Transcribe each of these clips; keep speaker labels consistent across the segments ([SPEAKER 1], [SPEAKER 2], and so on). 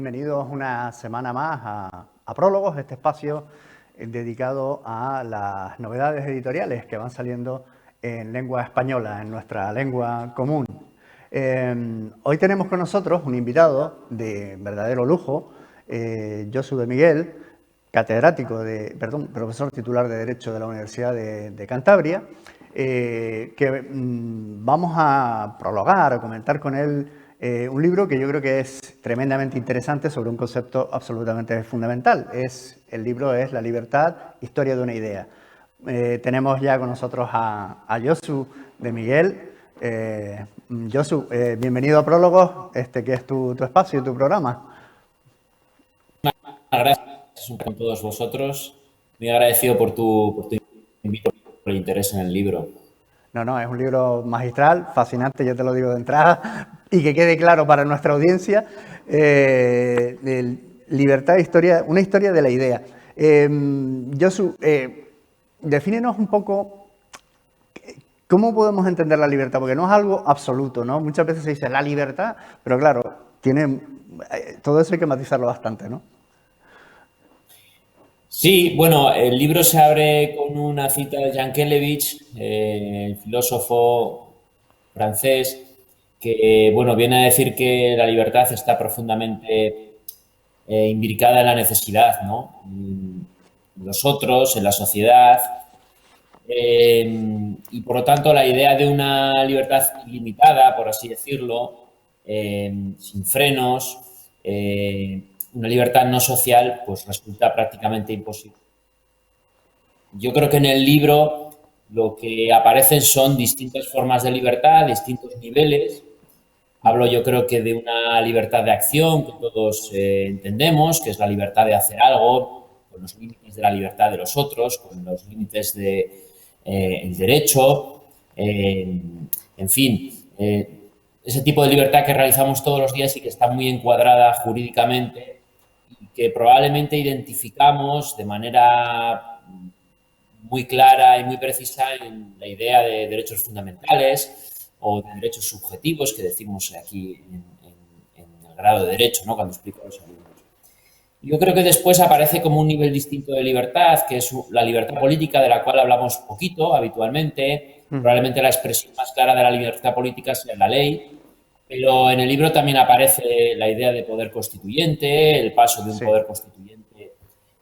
[SPEAKER 1] bienvenidos una semana más a Prólogos, este espacio dedicado a las novedades editoriales que van saliendo en lengua española, en nuestra lengua común. Hoy tenemos con nosotros un invitado de verdadero lujo, Josu de Miguel, profesor titular de Derecho de la Universidad de Cantabria, que vamos a prologar o comentar con él un libro que yo creo que es tremendamente interesante sobre un concepto absolutamente fundamental. El libro es La libertad, historia de una idea. Tenemos ya con nosotros a Josu de Miguel. Josu, bienvenido a Prólogos, que es tu espacio, tu programa.
[SPEAKER 2] Gracias con todos vosotros. Muy agradecido por tu invitación, por el interés en el libro.
[SPEAKER 1] No, es un libro magistral, fascinante, yo te lo digo de entrada, y que quede claro para nuestra audiencia. Libertad, historia, una historia de la idea. Josu, defínenos un poco cómo podemos entender la libertad, porque no es algo absoluto, ¿no? Muchas veces se dice la libertad, pero claro, todo eso hay que matizarlo bastante, ¿no?
[SPEAKER 2] Sí, bueno, el libro se abre con una cita de Jan Kelevich, el filósofo francés, que bueno, viene a decir que la libertad está profundamente imbricada en la necesidad, ¿no? En los otros, en la sociedad. Y por lo tanto, la idea de una libertad ilimitada, por así decirlo, sin frenos, una libertad no social, pues resulta prácticamente imposible. Yo creo que en el libro lo que aparecen son distintas formas de libertad, distintos niveles. Hablo yo creo que de una libertad de acción que todos entendemos, que es la libertad de hacer algo, con los límites de la libertad de los otros, con los límites del derecho, en fin, ese tipo de libertad que realizamos todos los días y que está muy encuadrada jurídicamente y que probablemente identificamos de manera muy clara y muy precisa en la idea de derechos fundamentales o de derechos subjetivos que decimos aquí en el grado de derecho, ¿no? Cuando explico a los alumnos. Yo creo que después aparece como un nivel distinto de libertad, que es la libertad política, de la cual hablamos poquito habitualmente. Probablemente la expresión más clara de la libertad política sea la ley, pero en el libro también aparece la idea de poder constituyente, el paso de un poder constituyente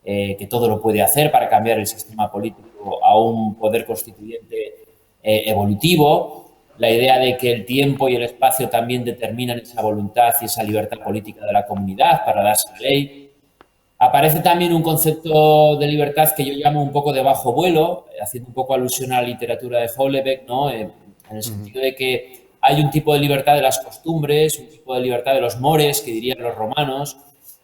[SPEAKER 2] que todo lo puede hacer para cambiar el sistema político a un poder constituyente evolutivo, la idea de que el tiempo y el espacio también determinan esa voluntad y esa libertad política de la comunidad para darse la ley. Aparece también un concepto de libertad que yo llamo un poco de bajo vuelo, haciendo un poco alusión a la literatura de Houellebecq, ¿no? En el sentido de que hay un tipo de libertad de las costumbres, un tipo de libertad de los mores, que dirían los romanos,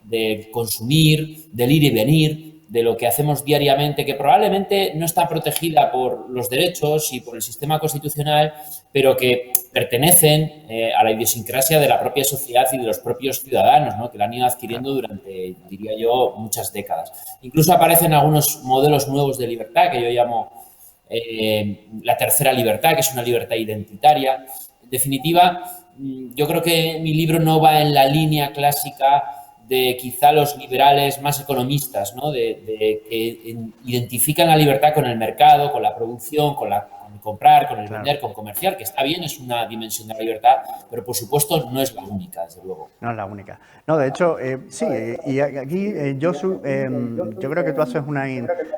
[SPEAKER 2] de consumir, del ir y venir, de lo que hacemos diariamente, que probablemente no está protegida por los derechos y por el sistema constitucional, pero que pertenecen a la idiosincrasia de la propia sociedad y de los propios ciudadanos, ¿no? Que la han ido adquiriendo durante, diría yo, muchas décadas. Incluso aparecen algunos modelos nuevos de libertad que yo llamo la tercera libertad, que es una libertad identitaria. En definitiva, yo creo que mi libro no va en la línea clásica de quizá los liberales más economistas, ¿no? Que identifican la libertad con el mercado, con la producción, con el comprar, con el vender, con comerciar, que está bien, es una dimensión de la libertad, pero por supuesto no es la única, desde luego.
[SPEAKER 1] No es la única. No, de hecho, sí, y aquí, Josu, yo creo que tú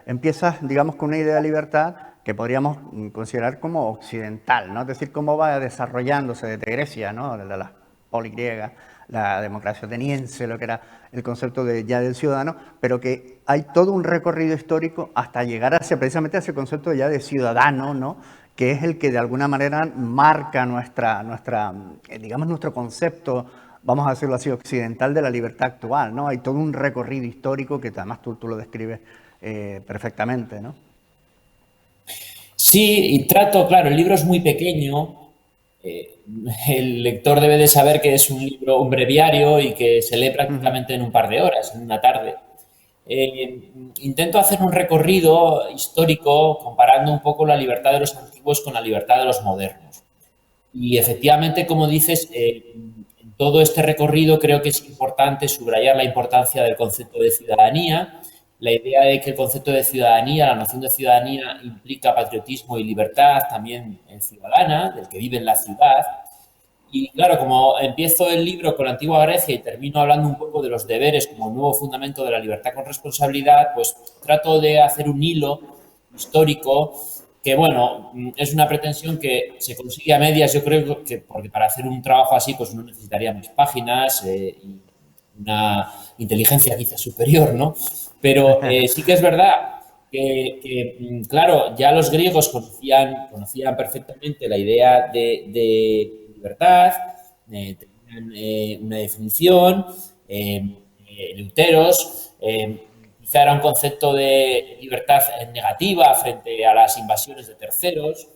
[SPEAKER 1] empiezas, digamos, con una idea de libertad que podríamos considerar como occidental, ¿no? Es decir, cómo va desarrollándose desde Grecia, ¿no? De la poligriega, la democracia ateniense, lo que era el concepto ya del ciudadano, pero que hay todo un recorrido histórico hasta llegar precisamente a ese concepto ya de ciudadano, ¿no? Que es el que de alguna manera marca digamos, nuestro concepto, vamos a decirlo así, occidental de la libertad actual, ¿no? Hay todo un recorrido histórico que además tú lo describes perfectamente, ¿no?
[SPEAKER 2] Sí, y claro, el libro es muy pequeño. El lector debe de saber que es un libro, un breviario y que se lee prácticamente en un par de horas, en una tarde. Intento hacer un recorrido histórico comparando un poco la libertad de los antiguos con la libertad de los modernos. Y efectivamente, como dices, en todo este recorrido creo que es importante subrayar la importancia del concepto de ciudadanía, la idea de que el concepto de ciudadanía, la noción de ciudadanía implica patriotismo y libertad también ciudadana, del que vive en la ciudad. Y claro, como empiezo el libro con la antigua Grecia y termino hablando un poco de los deberes como nuevo fundamento de la libertad con responsabilidad, pues trato de hacer un hilo histórico que, bueno, es una pretensión que se consigue a medias, yo creo que porque para hacer un trabajo así pues uno necesitaría más páginas y una inteligencia quizás superior, ¿no? Pero sí que es verdad claro, ya los griegos conocían perfectamente la idea de libertad, tenían una definición, Eleuteros, quizá era un concepto de libertad negativa frente a las invasiones de terceros,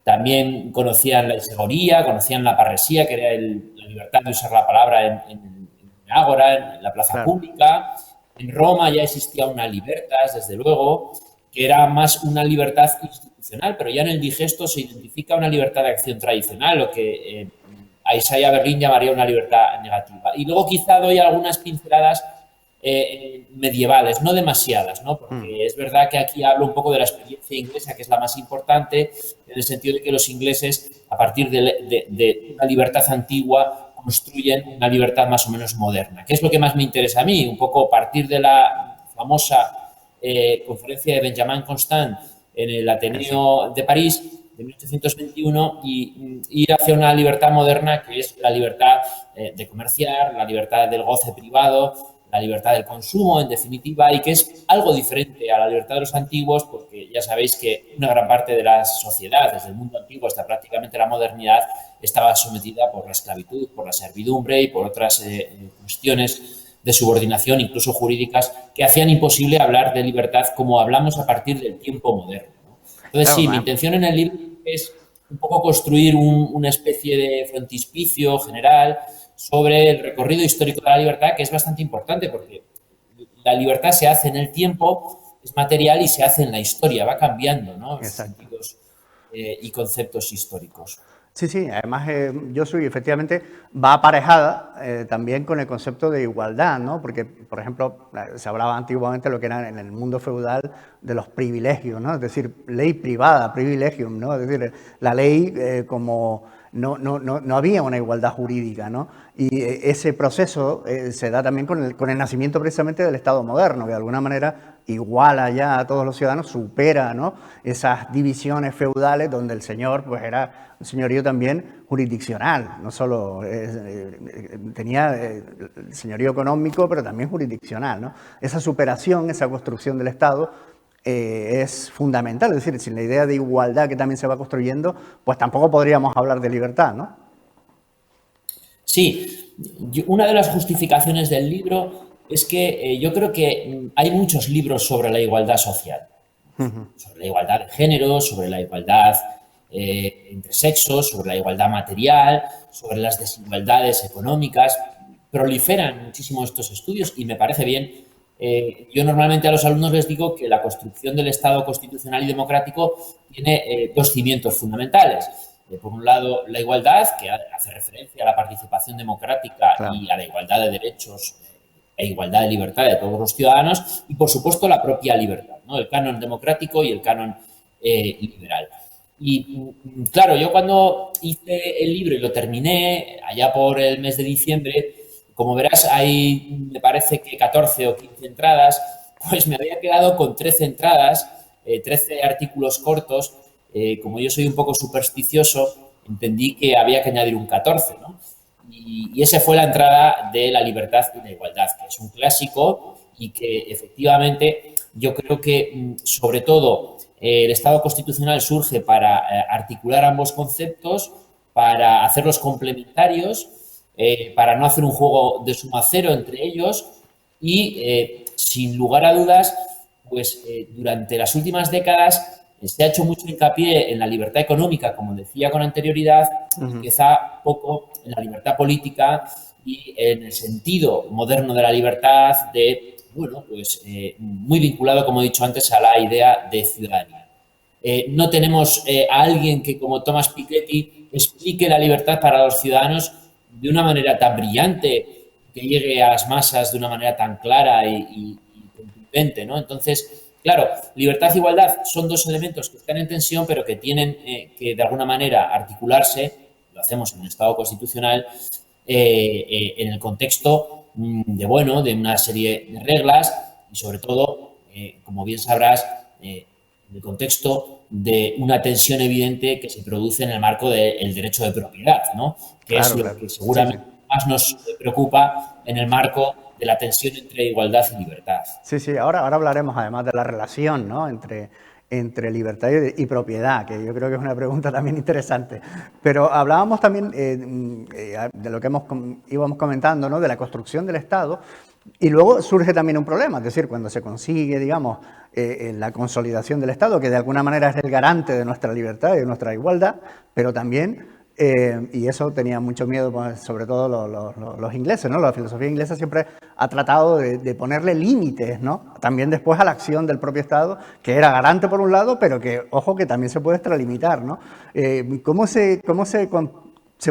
[SPEAKER 2] también conocían la isegoría, conocían la parresía, que era la libertad de usar la palabra en el ágora, en la plaza
[SPEAKER 1] Claro.
[SPEAKER 2] pública. En Roma ya existía una libertas, desde luego, que era más una libertad institucional, pero ya en el digesto se identifica una libertad de acción tradicional, lo que a Isaiah Berlin llamaría una libertad negativa. Y luego quizá doy algunas pinceladas medievales, no demasiadas, ¿no? Porque es verdad que aquí hablo un poco de la experiencia inglesa, que es la más importante, en el sentido de que los ingleses, a partir de una libertad antigua, construyen una libertad más o menos moderna. ¿Qué es lo que más me interesa a mí? Un poco partir de la famosa conferencia de Benjamin Constant en el
[SPEAKER 1] Eso.
[SPEAKER 2] Ateneo de París de 1821 y ir hacia una libertad moderna que es la libertad de comerciar, la libertad del goce privado, la libertad del consumo, en definitiva, y que es algo diferente a la libertad de los antiguos, porque ya sabéis que una gran parte de la sociedad, desde el mundo antiguo hasta prácticamente la modernidad, estaba sometida por la esclavitud, por la servidumbre y por otras cuestiones de subordinación, incluso jurídicas, que hacían imposible hablar de libertad como hablamos a partir del tiempo moderno, ¿no? Entonces,
[SPEAKER 1] Claro,
[SPEAKER 2] sí, mi intención en el libro es un poco construir una especie de frontispicio general sobre el recorrido histórico de la libertad, que es bastante importante porque la libertad se hace en el tiempo, es material y se hace en la historia, va cambiando, ¿no? En sus
[SPEAKER 1] exacto.
[SPEAKER 2] sentidos y conceptos históricos.
[SPEAKER 1] Sí, sí, además yo soy efectivamente va aparejada también con el concepto de igualdad, ¿no? Porque, por ejemplo, se hablaba antiguamente lo que era en el mundo feudal de los privilegios, ¿no? Es decir, ley privada, privilegium, ¿no? Es decir, la ley como no había una igualdad jurídica, ¿no? Y ese proceso se da también con el nacimiento precisamente del Estado moderno, que de alguna manera iguala ya a todos los ciudadanos, supera, ¿no?, esas divisiones feudales donde el señor pues era un señorío también jurisdiccional, no solo tenía el señorío económico, pero también jurisdiccional, ¿no? Esa superación, esa construcción del Estado es fundamental, es decir, sin la idea de igualdad que también se va construyendo, pues tampoco podríamos hablar de libertad, ¿no?
[SPEAKER 2] Sí, una de las justificaciones del libro es que yo creo que hay muchos libros sobre la igualdad social, sobre la igualdad de género, sobre la igualdad entre sexos, sobre la igualdad material, sobre las desigualdades económicas. Proliferan muchísimo estos estudios y me parece bien. Yo normalmente a los alumnos les digo que la construcción del Estado constitucional y democrático tiene dos cimientos fundamentales. Por un lado, la igualdad, que hace referencia a la participación democrática
[SPEAKER 1] Claro.
[SPEAKER 2] y a la igualdad de derechos e igualdad de libertad de todos los ciudadanos, y por supuesto la propia libertad, ¿no? El canon democrático y el canon liberal. Y claro, yo cuando hice el libro y lo terminé, allá por el mes de diciembre, como verás, hay, me parece que 14 o 15 entradas, pues me había quedado con 13 entradas, 13 artículos cortos. Como yo soy un poco supersticioso, entendí que había que añadir un 14, ¿no? Y esa fue la entrada de La libertad y la igualdad, que es un clásico y que efectivamente yo creo que, sobre todo, el Estado constitucional surge para articular ambos conceptos, para hacerlos complementarios, para no hacer un juego de suma cero entre ellos y, sin lugar a dudas, pues durante las últimas décadas se ha hecho mucho hincapié en la libertad económica, como decía con anterioridad, y quizá poco en la libertad política y en el sentido moderno de la libertad de, bueno, pues muy vinculado, como he dicho antes, a la idea de ciudadanía. no tenemos a alguien que, como Thomas Piketty, explique la libertad para los ciudadanos de una manera tan brillante, que llegue a las masas de una manera tan clara y contundente, ¿no? Entonces, claro, libertad e igualdad son dos elementos que están en tensión, pero que tienen que, de alguna manera, articularse, lo hacemos en el Estado constitucional, en el contexto de una serie de reglas y, sobre todo, como bien sabrás, en el contexto de una tensión evidente que se produce en el marco del derecho de propiedad, ¿no? Que es
[SPEAKER 1] Claro,
[SPEAKER 2] lo
[SPEAKER 1] claro.
[SPEAKER 2] que
[SPEAKER 1] Sí, sí.
[SPEAKER 2] seguramente más nos preocupa en el marco de la tensión entre igualdad y libertad.
[SPEAKER 1] Sí, sí, ahora hablaremos además de la relación, ¿no?, entre libertad y propiedad, que yo creo que es una pregunta también interesante. Pero hablábamos también de lo que íbamos comentando, ¿no?, de la construcción del Estado, y luego surge también un problema, es decir, cuando se consigue, digamos, la consolidación del Estado, que de alguna manera es el garante de nuestra libertad y de nuestra igualdad, pero también y eso tenía mucho miedo, pues, sobre todo los ingleses, ¿no? La filosofía inglesa siempre ha tratado de ponerle límites, ¿no?, también después a la acción del propio Estado, que era garante por un lado, pero que, ojo, que también se puede extralimitar, ¿no? ¿Cómo se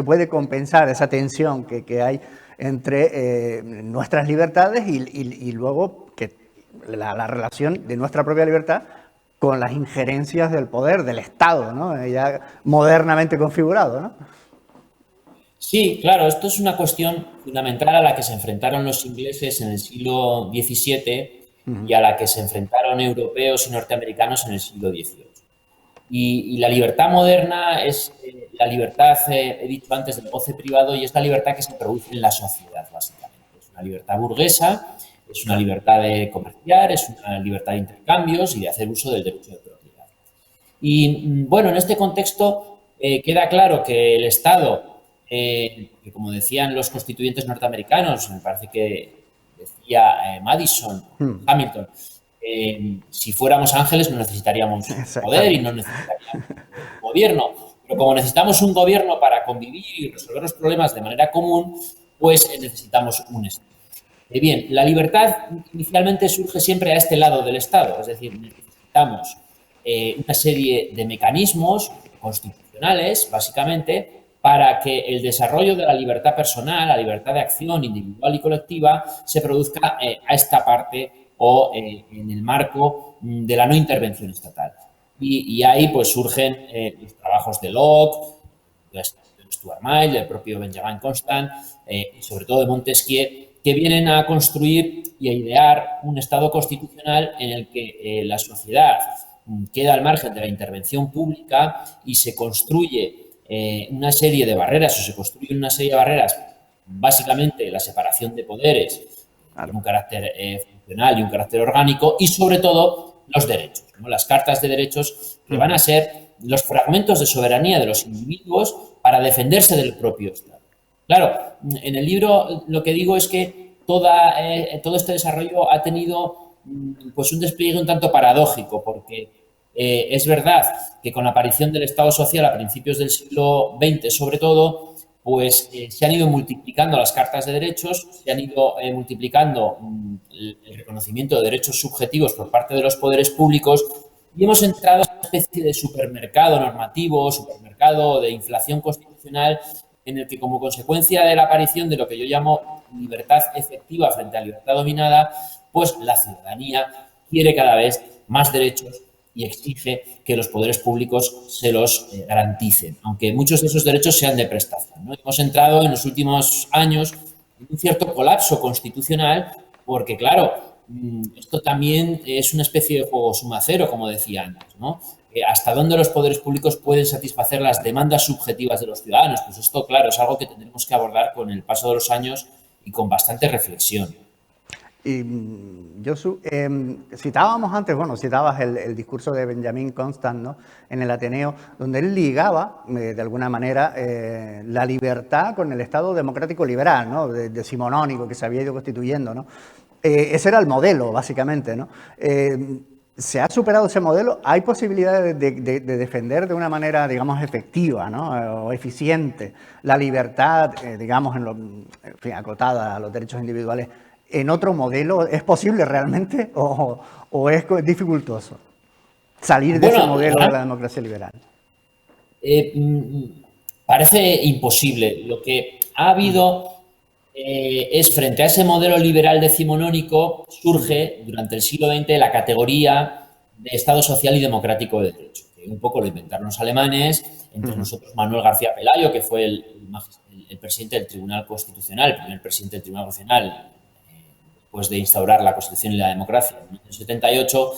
[SPEAKER 1] puede compensar esa tensión que hay entre nuestras libertades y luego que la relación de nuestra propia libertad con las injerencias del poder, del Estado, ¿no?, ya modernamente configurado, ¿no?
[SPEAKER 2] Sí, claro, esto es una cuestión fundamental a la que se enfrentaron los ingleses en el siglo XVII y a la que se enfrentaron europeos y norteamericanos en el siglo XVIII. Y la libertad moderna es la libertad, he dicho antes, del goce privado, y es la libertad que se produce en la sociedad, básicamente. Es una libertad burguesa, es una libertad de comerciar, es una libertad de intercambios y de hacer uso del derecho de propiedad. Y bueno, en este contexto queda claro que el Estado, que como decían los constituyentes norteamericanos, me parece que decía Madison, Hamilton, si fuéramos ángeles no necesitaríamos poder y no
[SPEAKER 1] Exactamente.
[SPEAKER 2] necesitaríamos gobierno, pero como necesitamos un gobierno para convivir y resolver los problemas de manera común, pues necesitamos un Estado. Bien, la libertad inicialmente surge siempre a este lado del Estado, es decir, necesitamos una serie de mecanismos constitucionales, básicamente, para que el desarrollo de la libertad personal, la libertad de acción individual y colectiva, se produzca a esta parte o en el marco de la no intervención estatal. Y ahí pues surgen los trabajos de Locke, de Stuart Mill, del propio Benjamin Constant y sobre todo de Montesquieu, que vienen a construir y a idear un Estado constitucional en el que la sociedad queda al margen de la intervención pública y se construye una serie de barreras, o se construyen una serie de barreras, básicamente la separación de poderes,
[SPEAKER 1] Claro.
[SPEAKER 2] un carácter funcional y un carácter orgánico, y sobre todo los derechos, ¿no? Las cartas de derechos que van a ser los fragmentos de soberanía de los individuos para defenderse del propio Estado. Claro, en el libro lo que digo es que todo este desarrollo ha tenido pues un despliegue un tanto paradójico, porque es verdad que con la aparición del Estado social a principios del siglo XX, sobre todo, pues se han ido multiplicando las cartas de derechos, se han ido multiplicando el reconocimiento de derechos subjetivos por parte de los poderes públicos, y hemos entrado en una especie de supermercado normativo, supermercado de inflación constitucional, en el que, como consecuencia de la aparición de lo que yo llamo libertad efectiva frente a libertad dominada, pues la ciudadanía quiere cada vez más derechos y exige que los poderes públicos se los garanticen, aunque muchos de esos derechos sean de prestación, ¿no? Hemos entrado en los últimos años en un cierto colapso constitucional porque, claro, esto también es una especie de juego suma cero, como decía antes, ¿no? ¿Hasta dónde los poderes públicos pueden satisfacer las demandas subjetivas de los ciudadanos? Pues esto, claro, es algo que tendremos que abordar con el paso de los años y con bastante reflexión.
[SPEAKER 1] Y Josu, citábamos antes, bueno, citabas el discurso de Benjamin Constant, ¿no?, en el Ateneo, donde él ligaba, de alguna manera, la libertad con el Estado democrático liberal, ¿no?, decimonónico que se había ido constituyendo, ¿no? Ese era el modelo, básicamente, ¿no? ¿Se ha superado ese modelo? ¿Hay posibilidades de defender de una manera, digamos, efectiva, ¿no?, o eficiente la libertad, digamos, en fin, acotada a los derechos individuales? ¿En otro modelo es posible realmente o es dificultoso? salir de ese
[SPEAKER 2] Bueno,
[SPEAKER 1] modelo de la democracia liberal?
[SPEAKER 2] Parece imposible. Lo que ha habido es, frente a ese modelo liberal decimonónico, surge durante el siglo XX la categoría de Estado social y democrático de derecho, que un poco lo inventaron los alemanes, entre nosotros Manuel García Pelayo, que fue el presidente del Tribunal Constitucional, el primer presidente del Tribunal Constitucional, después de instaurar la Constitución y la democracia en 1978,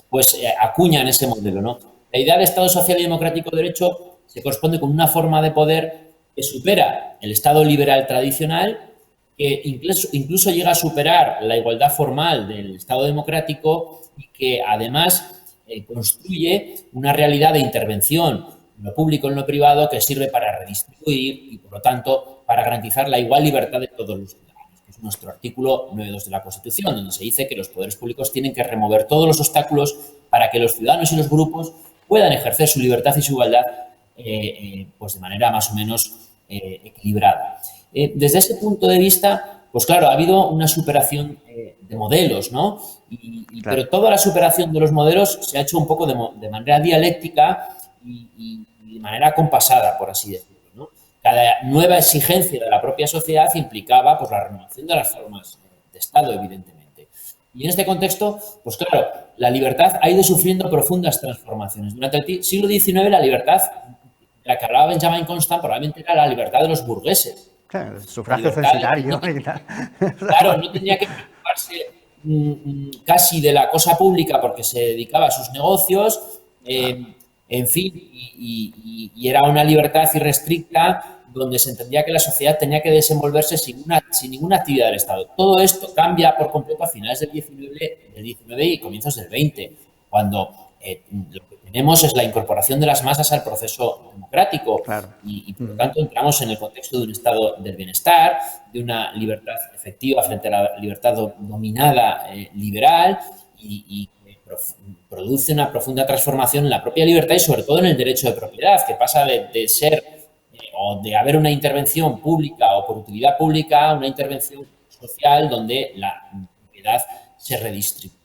[SPEAKER 2] pues acuñan ese modelo, ¿no? La idea de Estado social y democrático de derecho se corresponde con una forma de poder que supera el Estado liberal tradicional, que incluso llega a superar la igualdad formal del Estado democrático y que además construye una realidad de intervención en lo público, en lo privado, que sirve para redistribuir y, por lo tanto, para garantizar la igual libertad de todos los ciudadanos, que es nuestro artículo 9.2 de la Constitución, donde se dice que los poderes públicos tienen que remover todos los obstáculos para que los ciudadanos y los grupos puedan ejercer su libertad y su igualdad pues de manera más o menos equilibrada. Desde ese punto de vista, pues claro, ha habido una superación de modelos, ¿no?
[SPEAKER 1] Claro.
[SPEAKER 2] Pero toda la superación de los modelos se ha hecho un poco de manera dialéctica y de manera compasada, por así decirlo, ¿no? Cada nueva exigencia de la propia sociedad implicaba pues la renovación de las formas de Estado, evidentemente. Y en este contexto, pues claro, la libertad ha ido sufriendo profundas transformaciones. Durante el siglo XIX, la libertad de la que hablaba Benjamin Constant probablemente era la libertad de los burgueses.
[SPEAKER 1] Claro, el sufragio censitario.
[SPEAKER 2] Claro, no tenía que preocuparse casi de la cosa pública porque se dedicaba a sus negocios, en fin, y era una libertad irrestricta donde se entendía que la sociedad tenía que desenvolverse sin ninguna actividad del Estado. Todo esto cambia por completo a finales del 19 y comienzos del 20, cuando lo que tenemos es la incorporación de las masas al proceso democrático.
[SPEAKER 1] Claro.
[SPEAKER 2] Y por lo tanto entramos en el contexto de un estado del bienestar, de una libertad efectiva frente a la libertad dominada liberal y que produce una profunda transformación en la propia libertad y sobre todo en el derecho de propiedad, que pasa de ser o de haber una intervención pública o por utilidad pública a una intervención social donde la propiedad se redistribuye.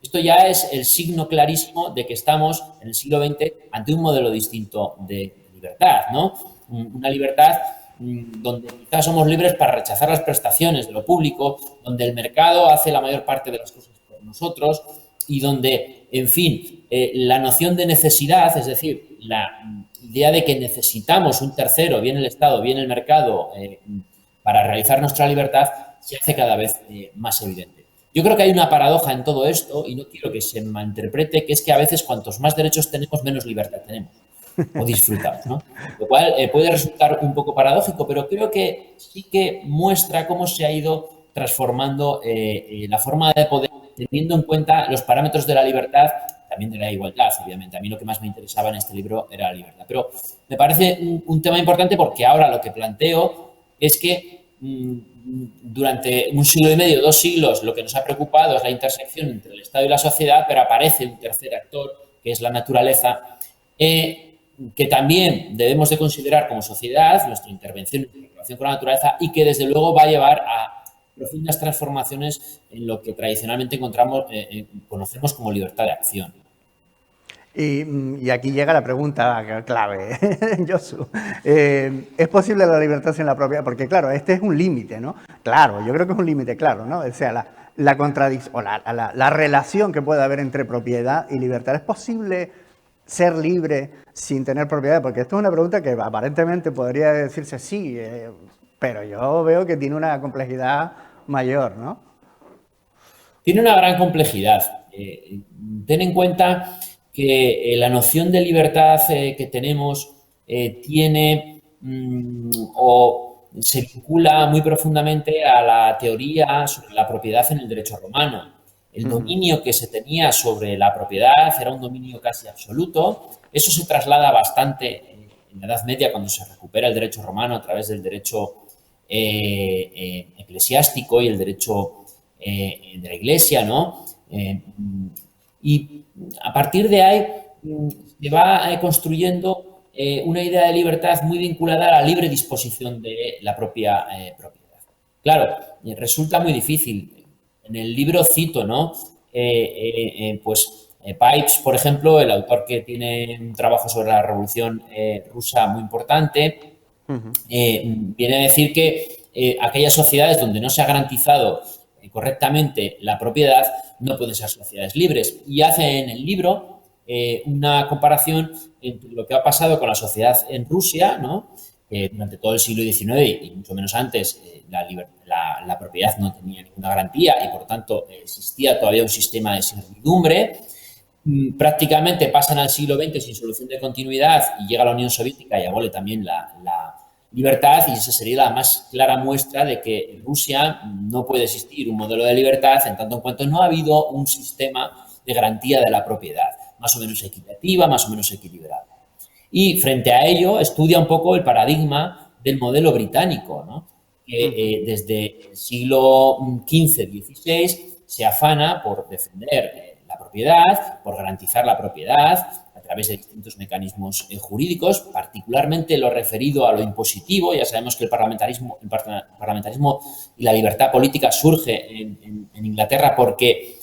[SPEAKER 2] Esto ya es el signo clarísimo de que estamos en el siglo XX ante un modelo distinto de libertad, ¿no? Una libertad donde quizás somos libres para rechazar las prestaciones de lo público, donde el mercado hace la mayor parte de las cosas por nosotros y donde, en fin, la noción de necesidad, es decir, la idea de que necesitamos un tercero, bien el Estado, bien el mercado, para realizar nuestra libertad, se hace cada vez más evidente. Yo creo que hay una paradoja en todo esto y no quiero que se malinterprete, que es que a veces cuantos más derechos tenemos, menos libertad tenemos o disfrutamos, ¿no? Lo cual puede resultar un poco paradójico, pero creo que sí que muestra cómo se ha ido transformando la forma de poder, teniendo en cuenta los parámetros de la libertad, también de la igualdad, obviamente. A mí lo que más me interesaba en este libro era la libertad. Pero me parece un tema importante porque ahora lo que planteo es que durante un siglo y medio, 2 siglos, lo que nos ha preocupado es la intersección entre el Estado y la sociedad, pero aparece un tercer actor, que es la naturaleza, que también debemos de considerar como sociedad, nuestra intervención en relación con la naturaleza, y que desde luego va a llevar a profundas transformaciones en lo que tradicionalmente conocemos como libertad de acción.
[SPEAKER 1] Y aquí llega la pregunta clave, Josu. ¿Es posible la libertad sin la propiedad? Porque claro, este es un límite, ¿no? Claro, yo creo que es un límite claro, ¿no? O sea, la contradicción o la relación que puede haber entre propiedad y libertad. ¿Es posible ser libre sin tener propiedad? Porque esto es una pregunta que aparentemente podría decirse sí, pero yo veo que tiene una complejidad mayor, ¿no?
[SPEAKER 2] Tiene una gran complejidad. Ten en cuenta que la noción de libertad que tenemos tiene o se vincula muy profundamente a la teoría sobre la propiedad en el derecho romano. El dominio que se tenía sobre la propiedad era un dominio casi absoluto. Eso se traslada bastante en la Edad Media cuando se recupera el derecho romano a través del derecho eclesiástico y el derecho de la Iglesia, ¿no? Y a partir de ahí se va construyendo una idea de libertad muy vinculada a la libre disposición de la propia propiedad. Claro, resulta muy difícil. En el libro cito, ¿no? Pues Pipes, por ejemplo, el autor que tiene un trabajo sobre la Revolución Rusa muy importante, viene a decir que aquellas sociedades donde no se ha garantizado correctamente la propiedad no pueden ser sociedades libres. Y hace en el libro una comparación entre lo que ha pasado con la sociedad en Rusia, ¿no? Durante todo el siglo XIX y mucho menos antes, la propiedad no tenía ninguna garantía y, por tanto, existía todavía un sistema de servidumbre. Prácticamente pasan al siglo XX sin solución de continuidad y llega la Unión Soviética y abole también la libertad, y esa sería la más clara muestra de que en Rusia no puede existir un modelo de libertad en tanto en cuanto no ha habido un sistema de garantía de la propiedad, más o menos equitativa, más o menos equilibrada. Y frente a ello estudia un poco el paradigma del modelo británico, ¿no? Que desde el siglo XV-XVI se afana por defender la propiedad, por garantizar la propiedad a través de distintos mecanismos jurídicos, particularmente lo referido a lo impositivo. Ya sabemos que el parlamentarismo y la libertad política surge en Inglaterra porque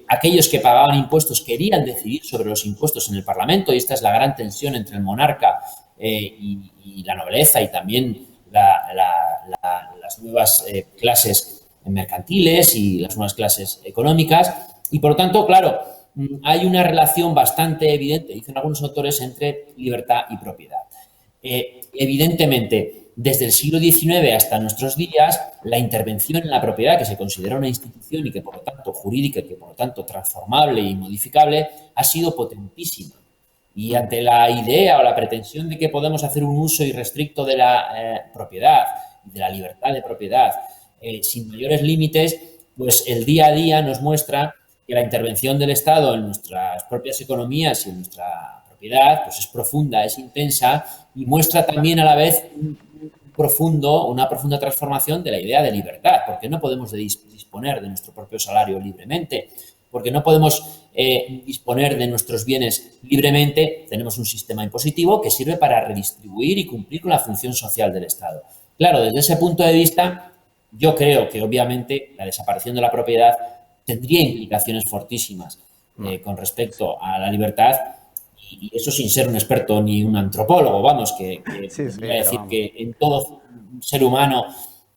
[SPEAKER 2] aquellos que pagaban impuestos querían decidir sobre los impuestos en el Parlamento, y esta es la gran tensión entre el monarca y la nobleza y también las nuevas clases mercantiles y las nuevas clases económicas. Y por lo tanto, claro, hay una relación bastante evidente, dicen algunos autores, entre libertad y propiedad. Evidentemente, desde el siglo XIX hasta nuestros días, la intervención en la propiedad, que se considera una institución y que por lo tanto jurídica y que por lo tanto transformable y modificable, ha sido potentísima. Y ante la idea o la pretensión de que podemos hacer un uso irrestricto de la propiedad, de la libertad de propiedad, sin mayores límites, pues el día a día nos muestra que la intervención del Estado en nuestras propias economías y en nuestra propiedad pues es profunda, es intensa, y muestra también a la vez una profunda transformación de la idea de libertad, porque no podemos disponer de nuestro propio salario libremente, porque no podemos disponer de nuestros bienes libremente. Tenemos un sistema impositivo que sirve para redistribuir y cumplir con la función social del Estado. Claro, desde ese punto de vista, yo creo que obviamente la desaparición de la propiedad tendría implicaciones fortísimas con respecto a la libertad, y eso sin ser un experto ni un antropólogo, vamos, que
[SPEAKER 1] Sí,
[SPEAKER 2] podría decir
[SPEAKER 1] vamos.
[SPEAKER 2] que en todo ser humano,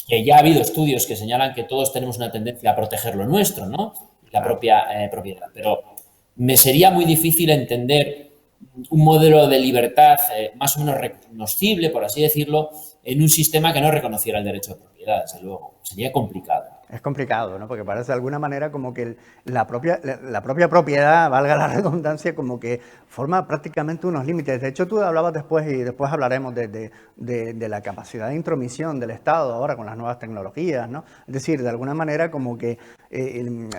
[SPEAKER 2] que ya ha habido estudios que señalan que todos tenemos una tendencia a proteger lo nuestro, ¿no? La propia propiedad. Pero me sería muy difícil entender un modelo de libertad más o menos reconocible, por así decirlo, en un sistema que no reconociera el derecho de propiedad, desde luego. Sería complicado.
[SPEAKER 1] Es complicado, ¿no? Porque parece de alguna manera como que la propia propiedad, valga la redundancia, como que forma prácticamente unos límites. De hecho, tú hablabas después, y después hablaremos de la capacidad de intromisión del Estado ahora con las nuevas tecnologías, ¿no? Es decir, de alguna manera como que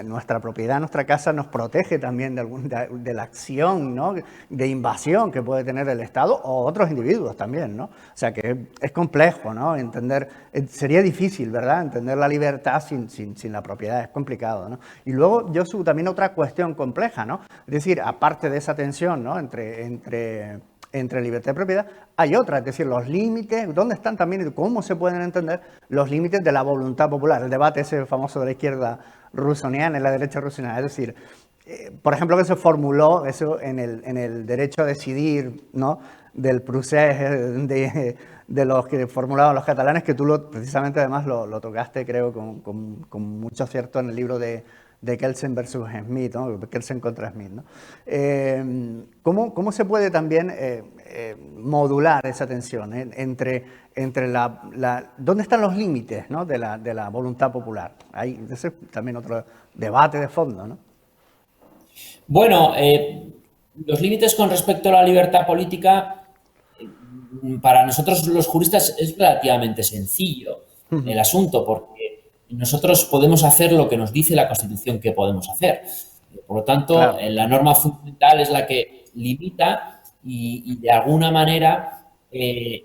[SPEAKER 1] nuestra propiedad, nuestra casa nos protege también de la acción, ¿no? De invasión que puede tener el Estado o otros individuos también, ¿no? O sea que es complejo, ¿no? Entender, sería difícil, ¿verdad? Entender la libertad sin la propiedad, es complicado, ¿no? Y luego, Josu, también otra cuestión compleja, ¿no? Es decir, aparte de esa tensión, ¿no? Entre libertad y propiedad, hay otra, es decir, los límites, ¿dónde están también y cómo se pueden entender los límites de la voluntad popular? El debate ese famoso de la izquierda rusoniana y la derecha rusoniana, es decir, por ejemplo, que se formuló eso en el derecho a decidir, ¿no? Del procés de los que formulaban los catalanes, que tú precisamente además lo tocaste, creo, con mucho acierto en el libro de Kelsen versus Smith, ¿no? Kelsen contra Smith, ¿no? ¿Cómo se puede también modular esa tensión entre dónde están los límites, ¿no? de la voluntad popular? Ese es también otro debate de fondo, ¿no?
[SPEAKER 2] Bueno, los límites con respecto a la libertad política, para nosotros los juristas es relativamente sencillo el asunto, porque nosotros podemos hacer lo que nos dice la Constitución que podemos hacer. Por lo tanto,
[SPEAKER 1] Claro.
[SPEAKER 2] la norma fundamental es la que limita y de alguna manera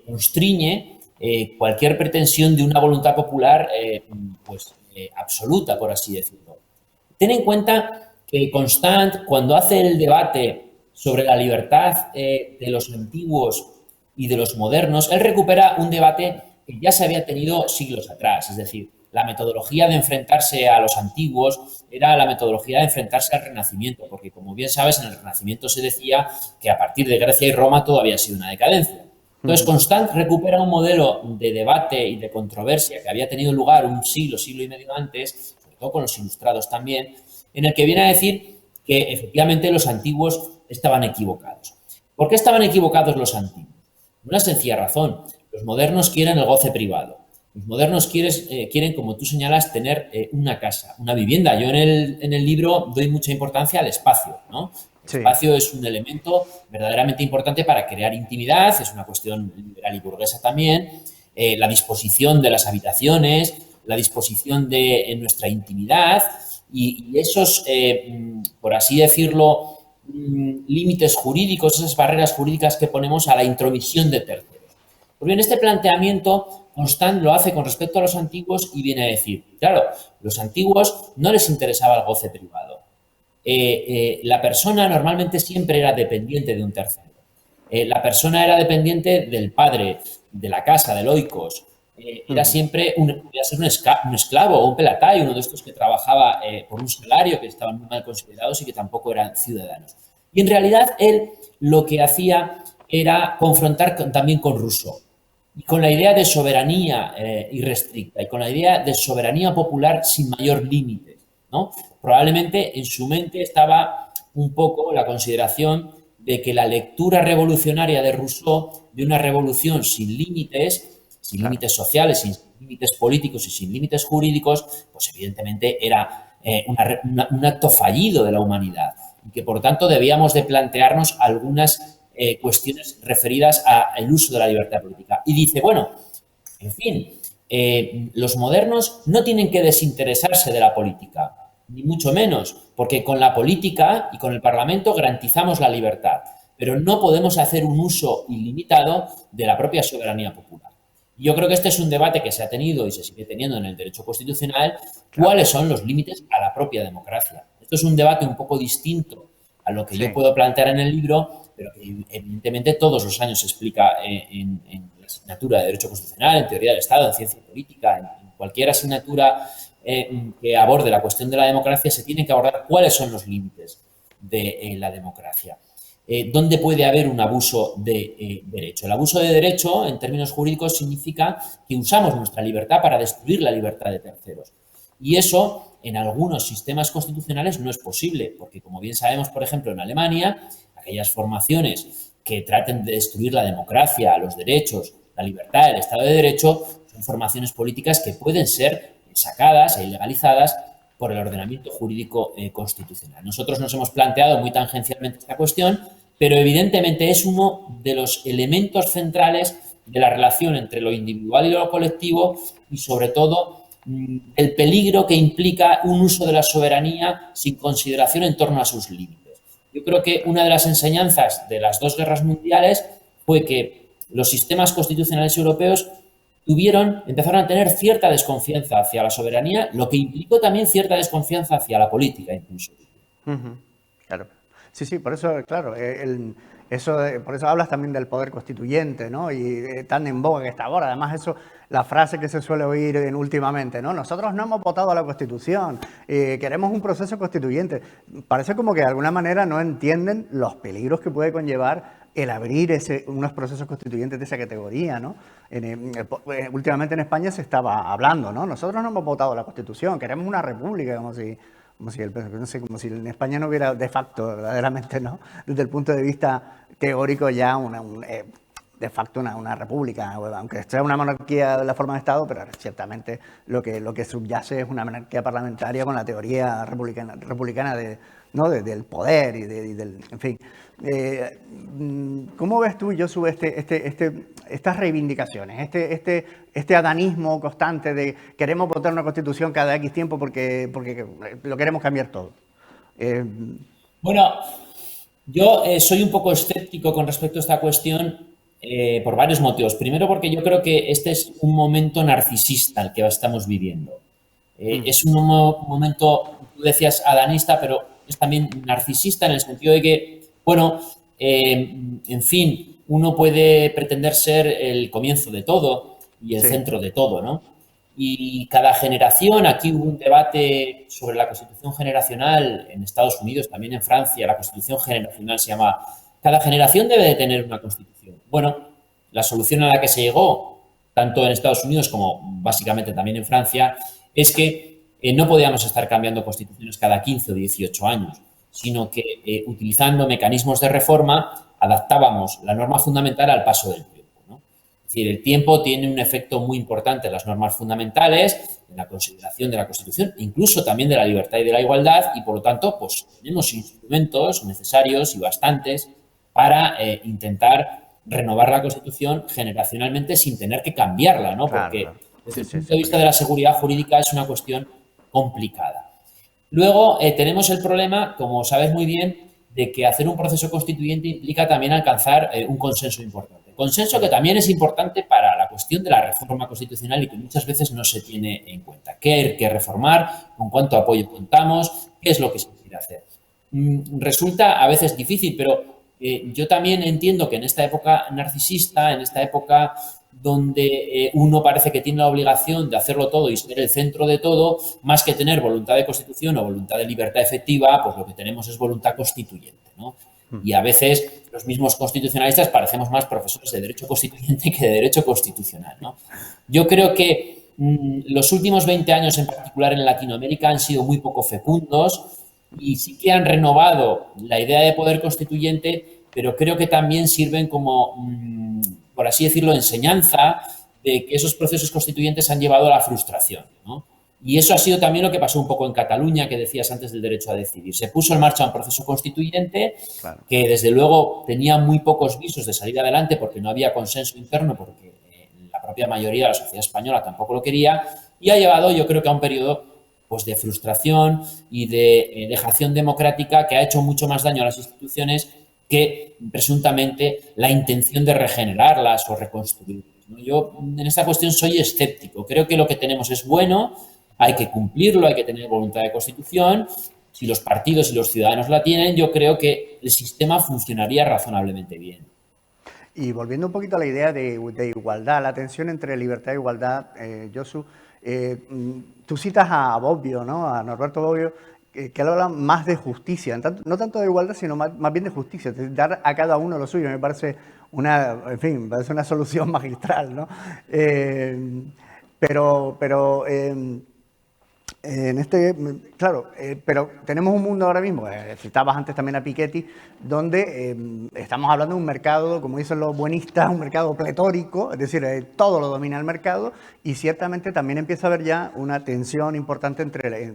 [SPEAKER 2] constriñe cualquier pretensión de una voluntad popular absoluta, por así decirlo. Ten en cuenta que Constant, cuando hace el debate sobre la libertad de los antiguos y de los modernos, él recupera un debate que ya se había tenido siglos atrás. Es decir, la metodología de enfrentarse a los antiguos era la metodología de enfrentarse al Renacimiento, porque como bien sabes, en el Renacimiento se decía que a partir de Grecia y Roma todo había sido una decadencia. Entonces, Constant recupera un modelo de debate y de controversia que había tenido lugar un siglo, siglo y medio antes, sobre todo con los ilustrados también, en el que viene a decir que efectivamente los antiguos estaban equivocados. ¿Por qué estaban equivocados los antiguos? Una sencilla razón. Los modernos quieren el goce privado. Los modernos quieren, como tú señalas, tener una casa, una vivienda. Yo en el libro doy mucha importancia al espacio, ¿no? El
[SPEAKER 1] Sí.
[SPEAKER 2] espacio es un elemento verdaderamente importante para crear intimidad, es una cuestión liberal y burguesa también. La disposición de las habitaciones, la disposición de nuestra intimidad y esos, por así decirlo, límites jurídicos, esas barreras jurídicas que ponemos a la intromisión de terceros. Pues bien, este planteamiento Constant lo hace con respecto a los antiguos y viene a decir, claro, los antiguos no les interesaba el goce privado. La persona normalmente siempre era dependiente de un tercero. La persona era dependiente del padre, de la casa, del oikos. Era siempre podía ser un esclavo o un pelatay, uno de estos que trabajaba por un salario, que estaban muy mal considerados y que tampoco eran ciudadanos. Y en realidad él lo que hacía era confrontar también con Rousseau y con la idea de soberanía irrestricta y con la idea de soberanía popular sin mayor límite, ¿no? Probablemente en su mente estaba un poco la consideración de que la lectura revolucionaria de Rousseau de una revolución sin límites sociales, sin límites políticos y sin límites jurídicos, pues evidentemente era un acto fallido de la humanidad y que por tanto debíamos de plantearnos algunas cuestiones referidas al uso de la libertad política. Y dice, bueno, en fin, los modernos no tienen que desinteresarse de la política, ni mucho menos, porque con la política y con el Parlamento garantizamos la libertad, pero no podemos hacer un uso ilimitado de la propia soberanía popular. Yo creo que este es un debate que se ha tenido y se sigue teniendo en el derecho constitucional, cuáles son los límites a la propia democracia. Esto es un debate un poco distinto a lo que yo puedo plantear en el libro, pero que evidentemente todos los años se explica en la asignatura de Derecho Constitucional, en Teoría del Estado, en Ciencia Política, en cualquier asignatura que aborde la cuestión de la democracia, se tiene que abordar cuáles son los límites de la democracia. ¿Dónde puede haber un abuso de derecho? El abuso de derecho, en términos jurídicos, significa que usamos nuestra libertad para destruir la libertad de terceros. Y eso, en algunos sistemas constitucionales, no es posible, porque, como bien sabemos, por ejemplo, en Alemania, aquellas formaciones que traten de destruir la democracia, los derechos, la libertad, el Estado de Derecho, son formaciones políticas que pueden ser sacadas e ilegalizadas por el ordenamiento jurídico constitucional. Nosotros nos hemos planteado muy tangencialmente esta cuestión, pero evidentemente es uno de los elementos centrales de la relación entre lo individual y lo colectivo y, sobre todo, el peligro que implica un uso de la soberanía sin consideración en torno a sus límites. Yo creo que una de las enseñanzas de las dos guerras mundiales fue que los sistemas constitucionales europeos empezaron a tener cierta desconfianza hacia la soberanía, lo que implicó también cierta desconfianza hacia la política incluso.
[SPEAKER 1] Claro. Sí, sí, por eso, claro, por eso hablas también del poder constituyente, ¿no? Y tan en boga que está ahora. Además, eso, la frase que se suele oír últimamente, ¿no? Nosotros no hemos votado a la Constitución, queremos un proceso constituyente. Parece como que de alguna manera no entienden los peligros que puede conllevar el abrir unos procesos constituyentes de esa categoría, ¿no? Últimamente en España se estaba hablando, ¿no? Nosotros no hemos votado a la Constitución, queremos una república, como si en España no hubiera de facto, verdaderamente, ¿no? Desde el punto de vista teórico ya de facto una república, aunque sea una monarquía de la forma de Estado, pero ciertamente lo que subyace es una monarquía parlamentaria con la teoría republicana del poder y del, en fin. ¿Cómo ves tú, Josu, estas reivindicaciones, este adanismo constante de queremos votar una constitución cada X tiempo porque lo queremos cambiar todo?
[SPEAKER 2] Bueno, yo soy un poco escéptico con respecto a esta cuestión por varios motivos. Primero, porque yo creo que este es un momento narcisista el que estamos viviendo. Es un momento, tú decías adanista, pero es también narcisista en el sentido de que, bueno, en fin, uno puede pretender ser el comienzo de todo y el centro de todo, ¿no? y cada generación, aquí hubo un debate sobre la Constitución generacional en Estados Unidos, también en Francia, la Constitución generacional se llama, cada generación debe de tener una Constitución. Bueno, la solución a la que se llegó, tanto en Estados Unidos como básicamente también en Francia, es que no podíamos estar cambiando constituciones cada 15 o 18 años, sino que utilizando mecanismos de reforma adaptábamos la norma fundamental al paso del tiempo, ¿no? Es decir, el tiempo tiene un efecto muy importante en las normas fundamentales, en la consideración de la Constitución, incluso también de la libertad y de la igualdad, y por lo tanto, pues tenemos instrumentos necesarios y bastantes para intentar renovar la Constitución generacionalmente sin tener que cambiarla, ¿no?
[SPEAKER 1] Claro,
[SPEAKER 2] Porque
[SPEAKER 1] claro.
[SPEAKER 2] desde
[SPEAKER 1] Sí,
[SPEAKER 2] el
[SPEAKER 1] sí,
[SPEAKER 2] punto
[SPEAKER 1] sí,
[SPEAKER 2] de vista de la seguridad jurídica es una cuestión complicada. Luego tenemos el problema, como sabes muy bien, de que hacer un proceso constituyente implica también alcanzar un consenso importante. Consenso que también es importante para la cuestión de la reforma constitucional y que muchas veces no se tiene en cuenta. ¿Qué hay que reformar? ¿Con cuánto apoyo contamos? ¿Qué es lo que se quiere hacer? Resulta a veces difícil, pero yo también entiendo que en esta época narcisista, en esta época donde uno parece que tiene la obligación de hacerlo todo y ser el centro de todo, más que tener voluntad de constitución o voluntad de libertad efectiva, pues lo que tenemos es voluntad constituyente, ¿no? Y a veces los mismos constitucionalistas parecemos más profesores de derecho constituyente que de derecho constitucional, ¿no? Yo creo que los últimos 20 años, en particular en Latinoamérica, han sido muy poco fecundos y sí que han renovado la idea de poder constituyente, pero creo que también sirven como, por así decirlo, enseñanza de que esos procesos constituyentes han llevado a la frustración, ¿no? Y eso ha sido también lo que pasó un poco en Cataluña, que decías antes del derecho a decidir. Se puso en marcha un proceso constituyente
[SPEAKER 1] claro.
[SPEAKER 2] que desde luego tenía muy pocos visos de salir adelante porque no había consenso interno, porque la propia mayoría de la sociedad española tampoco lo quería, y ha llevado, yo creo que a un periodo pues de frustración y de dejación democrática que ha hecho mucho más daño a las instituciones que presuntamente la intención de regenerarlas o reconstruirlas, ¿no? Yo en esta cuestión soy escéptico. Creo que lo que tenemos es bueno, hay que cumplirlo, hay que tener voluntad de constitución. Si los partidos y los ciudadanos la tienen, yo creo que el sistema funcionaría razonablemente bien.
[SPEAKER 1] Y volviendo un poquito a la idea de igualdad, la tensión entre libertad e igualdad, Josu, tú citas a Bobbio, ¿no? A Norberto Bobbio, que él habla más de justicia, no tanto de igualdad, sino más bien de justicia, de dar a cada uno lo suyo. Me parece en fin, me parece una solución magistral, ¿no? Pero en claro, pero tenemos un mundo ahora mismo, citabas antes también a Piketty, donde estamos hablando de un mercado, como dicen los buenistas, un mercado pletórico, es decir, todo lo domina el mercado, y ciertamente también empieza a haber ya una tensión importante entre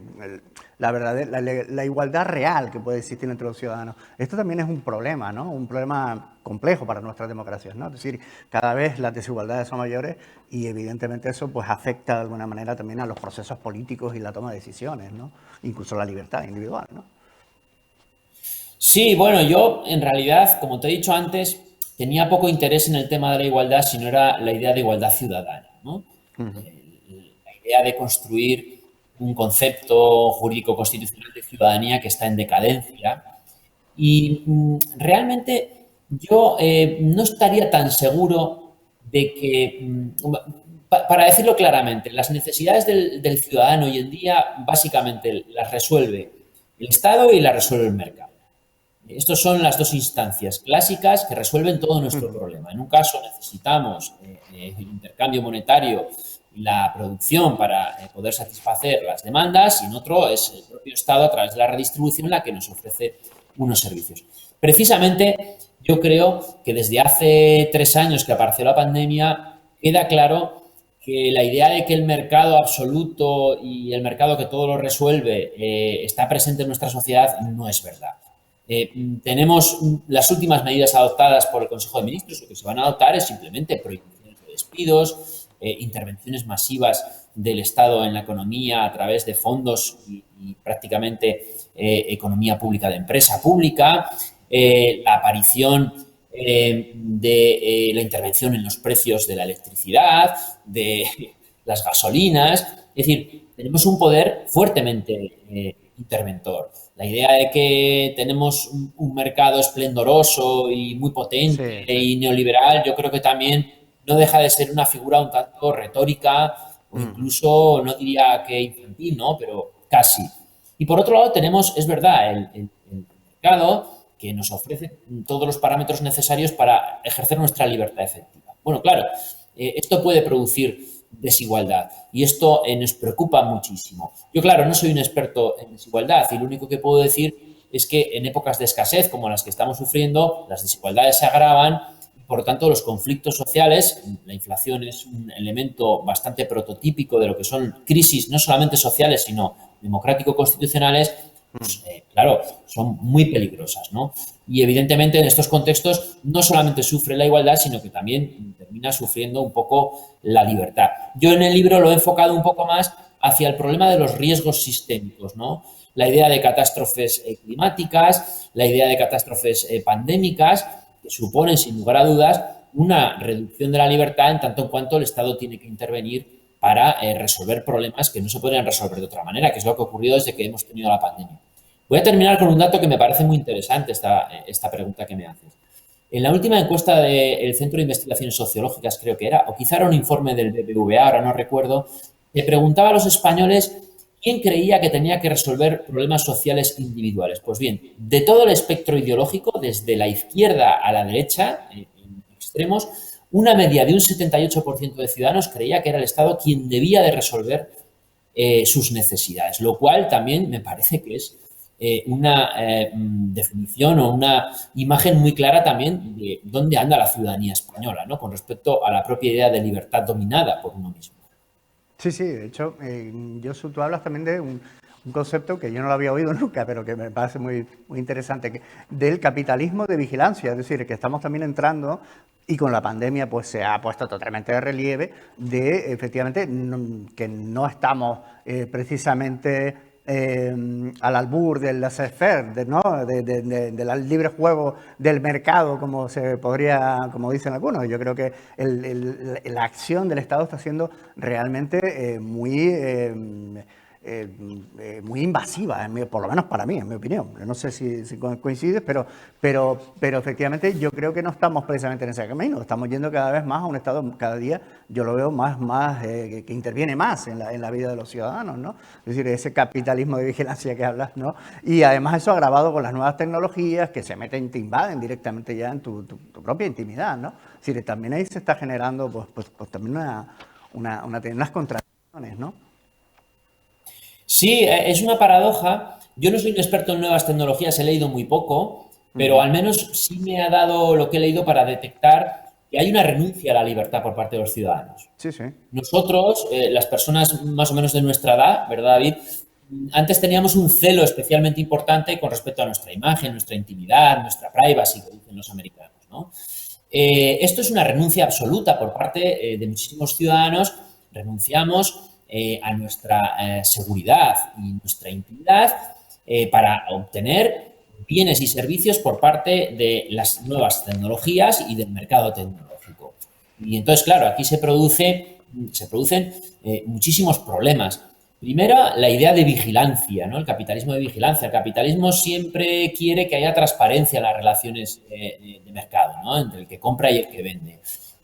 [SPEAKER 1] la igualdad real que puede existir entre los ciudadanos. Esto también es un problema, ¿no? Un problema complejo para nuestras democracias, ¿no? Es decir, cada vez las desigualdades son mayores y evidentemente eso pues afecta de alguna manera también a los procesos políticos y la toma de decisiones, ¿no? Incluso la libertad individual, ¿no?
[SPEAKER 2] Sí, bueno, yo en realidad, como te he dicho antes, tenía poco interés en el tema de la igualdad si no era la idea de igualdad ciudadana, ¿no? La idea de construir un concepto jurídico constitucional de ciudadanía que está en decadencia. Y realmente yo no estaría tan seguro de que, para decirlo claramente, las necesidades del ciudadano hoy en día básicamente las resuelve el Estado y las resuelve el mercado. Estas son las dos instancias clásicas que resuelven todo nuestro problema. En un caso necesitamos el intercambio monetario y la producción para poder satisfacer las demandas, y en otro es el propio Estado a través de la redistribución la que nos ofrece unos servicios. Precisamente yo creo que desde hace 3 años que apareció la pandemia queda claro que la idea de que el mercado absoluto y el mercado que todo lo resuelve está presente en nuestra sociedad no es verdad. Tenemos las últimas medidas adoptadas por el Consejo de Ministros. Lo que se van a adoptar es simplemente prohibiciones de despidos, intervenciones masivas del Estado en la economía a través de fondos y prácticamente economía pública de empresa pública, la aparición de la intervención en los precios de la electricidad, de las gasolinas. Es decir, tenemos un poder fuertemente interventor. La idea de que tenemos un mercado esplendoroso y muy potente
[SPEAKER 1] Sí, sí.
[SPEAKER 2] y neoliberal, yo creo que también no deja de ser una figura un tanto retórica o incluso, no diría que infantil, ¿no? Pero casi. Y por otro lado tenemos, es verdad, el mercado que nos ofrece todos los parámetros necesarios para ejercer nuestra libertad efectiva. Bueno, claro, esto puede producir desigualdad y esto nos preocupa muchísimo. Yo, claro, no soy un experto en desigualdad y lo único que puedo decir es que en épocas de escasez como las que estamos sufriendo, las desigualdades se agravan y, por lo tanto, los conflictos sociales, la inflación es un elemento bastante prototípico de lo que son crisis no solamente sociales, sino democrático-constitucionales, pues, claro, son muy peligrosas, ¿no? Y evidentemente en estos contextos no solamente sufre la igualdad, sino que también termina sufriendo un poco la libertad. Yo en el libro lo he enfocado un poco más hacia el problema de los riesgos sistémicos, ¿no? La idea de catástrofes climáticas, la idea de catástrofes pandémicas, que suponen, sin lugar a dudas, una reducción de la libertad en tanto en cuanto el Estado tiene que intervenir para resolver problemas que no se podrían resolver de otra manera, que es lo que ha ocurrido desde que hemos tenido la pandemia. Voy a terminar con un dato que me parece muy interesante, esta pregunta que me haces. En la última encuesta del Centro de Investigaciones Sociológicas, creo que era, o quizá era un informe del BBVA, ahora no recuerdo, le preguntaba a los españoles quién creía que tenía que resolver problemas sociales individuales. Pues bien, de todo el espectro ideológico, desde la izquierda a la derecha, en extremos, una media de un 78% de ciudadanos creía que era el Estado quien debía de resolver sus necesidades, lo cual también me parece que es una definición o una imagen muy clara también de dónde anda la ciudadanía española, ¿no? Con respecto a la propia idea de libertad dominada por uno mismo.
[SPEAKER 1] Sí, sí, de hecho, Josu, tú hablas también de un concepto que yo no lo había oído nunca, pero que me parece muy interesante, del capitalismo de vigilancia, es decir, que estamos también entrando, y con la pandemia pues se ha puesto totalmente de relieve, de efectivamente que no estamos precisamente al albur del laissez-faire, ¿no? Del libre juego del mercado, como se podría, como dicen algunos. Yo creo que la acción del Estado está siendo realmente muy invasiva, por lo menos para mí, en mi opinión. No sé si coincides, pero efectivamente yo creo que no estamos precisamente en ese camino. Estamos yendo cada vez más a un Estado, cada día yo lo veo más que interviene más en la vida de los ciudadanos, ¿no? Es decir, ese capitalismo de vigilancia que hablas, ¿no? Y además eso agravado con las nuevas tecnologías que se meten, te invaden directamente ya en tu propia intimidad, ¿no? Es decir, también ahí se está generando pues también unas contradicciones, ¿no?
[SPEAKER 2] Sí, es una paradoja. Yo no soy un experto en nuevas tecnologías, he leído muy poco, pero al menos sí me ha dado lo que he leído para detectar que hay una renuncia a la libertad por parte de los ciudadanos.
[SPEAKER 1] Sí, sí.
[SPEAKER 2] Nosotros, las personas más o menos de nuestra edad, ¿verdad, David? Antes teníamos un celo especialmente importante con respecto a nuestra imagen, nuestra intimidad, nuestra privacy, que dicen los americanos, ¿no? Esto es una renuncia absoluta por parte de muchísimos ciudadanos. Renunciamos a nuestra seguridad y nuestra intimidad para obtener bienes y servicios por parte de las nuevas tecnologías y del mercado tecnológico. Y entonces, claro, aquí se producen muchísimos problemas. Primero, la idea de vigilancia, ¿no? El capitalismo de vigilancia. El capitalismo siempre quiere que haya transparencia en las relaciones de mercado, ¿no? Entre el que compra y el que vende.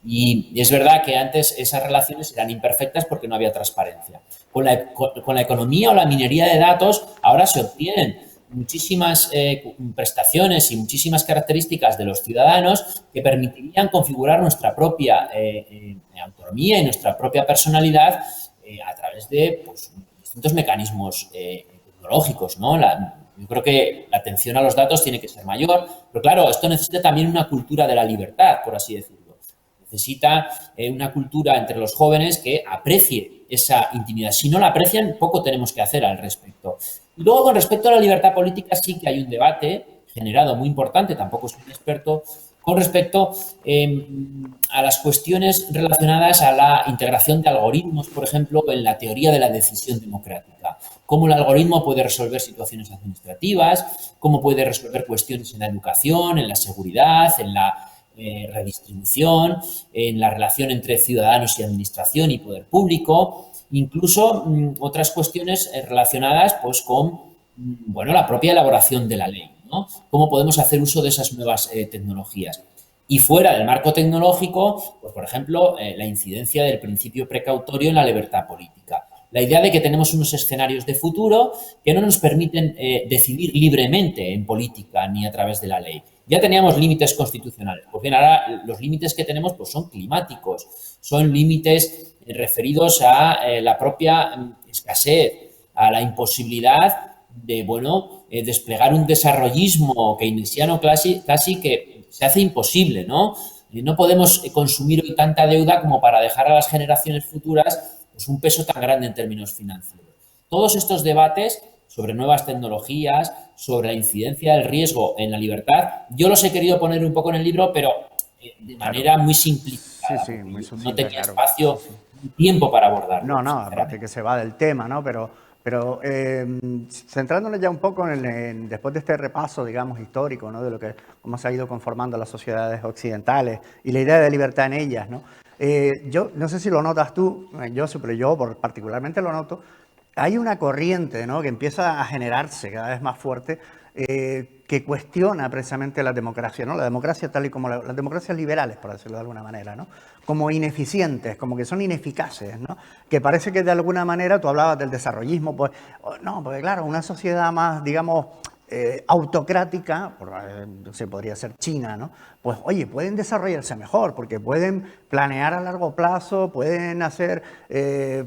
[SPEAKER 2] Y es verdad que antes esas relaciones eran imperfectas porque no había transparencia. Con la economía o la minería de datos ahora se obtienen muchísimas prestaciones y muchísimas características de los ciudadanos que permitirían configurar nuestra propia autonomía y nuestra propia personalidad a través de pues, distintos mecanismos tecnológicos, ¿no? Yo creo que la atención a los datos tiene que ser mayor, pero claro, esto necesita también una cultura de la libertad, por así decirlo. Necesita una cultura entre los jóvenes que aprecie esa intimidad. Si no la aprecian, poco tenemos que hacer al respecto. Y luego, con respecto a la libertad política, sí que hay un debate generado muy importante, tampoco soy un experto, con respecto a las cuestiones relacionadas a la integración de algoritmos, por ejemplo, en la teoría de la decisión democrática. Cómo el algoritmo puede resolver situaciones administrativas, cómo puede resolver cuestiones en la educación, en la seguridad, en la redistribución, en la relación entre ciudadanos y administración y poder público, incluso otras cuestiones relacionadas pues, con bueno, la propia elaboración de la ley, ¿no? Cómo podemos hacer uso de esas nuevas tecnologías. Y fuera del marco tecnológico, pues por ejemplo, la incidencia del principio precautorio en la libertad política. La idea de que tenemos unos escenarios de futuro que no nos permiten decidir libremente en política ni a través de la ley. Ya teníamos límites constitucionales. Pues bien, ahora los límites que tenemos pues son climáticos, son límites referidos a la propia escasez, a la imposibilidad de, bueno, desplegar un desarrollismo keynesiano casi que se hace imposible, ¿no? No podemos consumir hoy tanta deuda como para dejar a las generaciones futuras pues, un peso tan grande en términos financieros. Todos estos debates sobre nuevas tecnologías, sobre la incidencia del riesgo en la libertad, yo los he querido poner un poco en el libro, pero de manera muy simplificada.
[SPEAKER 1] Sí, sí, muy
[SPEAKER 2] No
[SPEAKER 1] sucinta,
[SPEAKER 2] tenía
[SPEAKER 1] claro.
[SPEAKER 2] espacio
[SPEAKER 1] Sí, sí.
[SPEAKER 2] ni tiempo para abordarlo.
[SPEAKER 1] No, aparte que se va del tema, ¿no? Pero centrándonos ya un poco después de este repaso, digamos, histórico, ¿no? De cómo se ha ido conformando las sociedades occidentales y la idea de libertad en ellas, ¿no? Yo no sé si lo notas tú, Josu, pero yo particularmente lo noto. Hay una corriente, ¿no? Que empieza a generarse cada vez más fuerte, que cuestiona precisamente la democracia, ¿no? La democracia tal y como las democracias liberales, por decirlo de alguna manera, ¿no? Como ineficientes, como que son ineficaces, ¿no? Que parece que de alguna manera, tú hablabas del desarrollismo, pues, no, porque claro, una sociedad más, digamos, autocrática, se podría ser China, ¿no? Pues oye, pueden desarrollarse mejor porque pueden planear a largo plazo, pueden hacer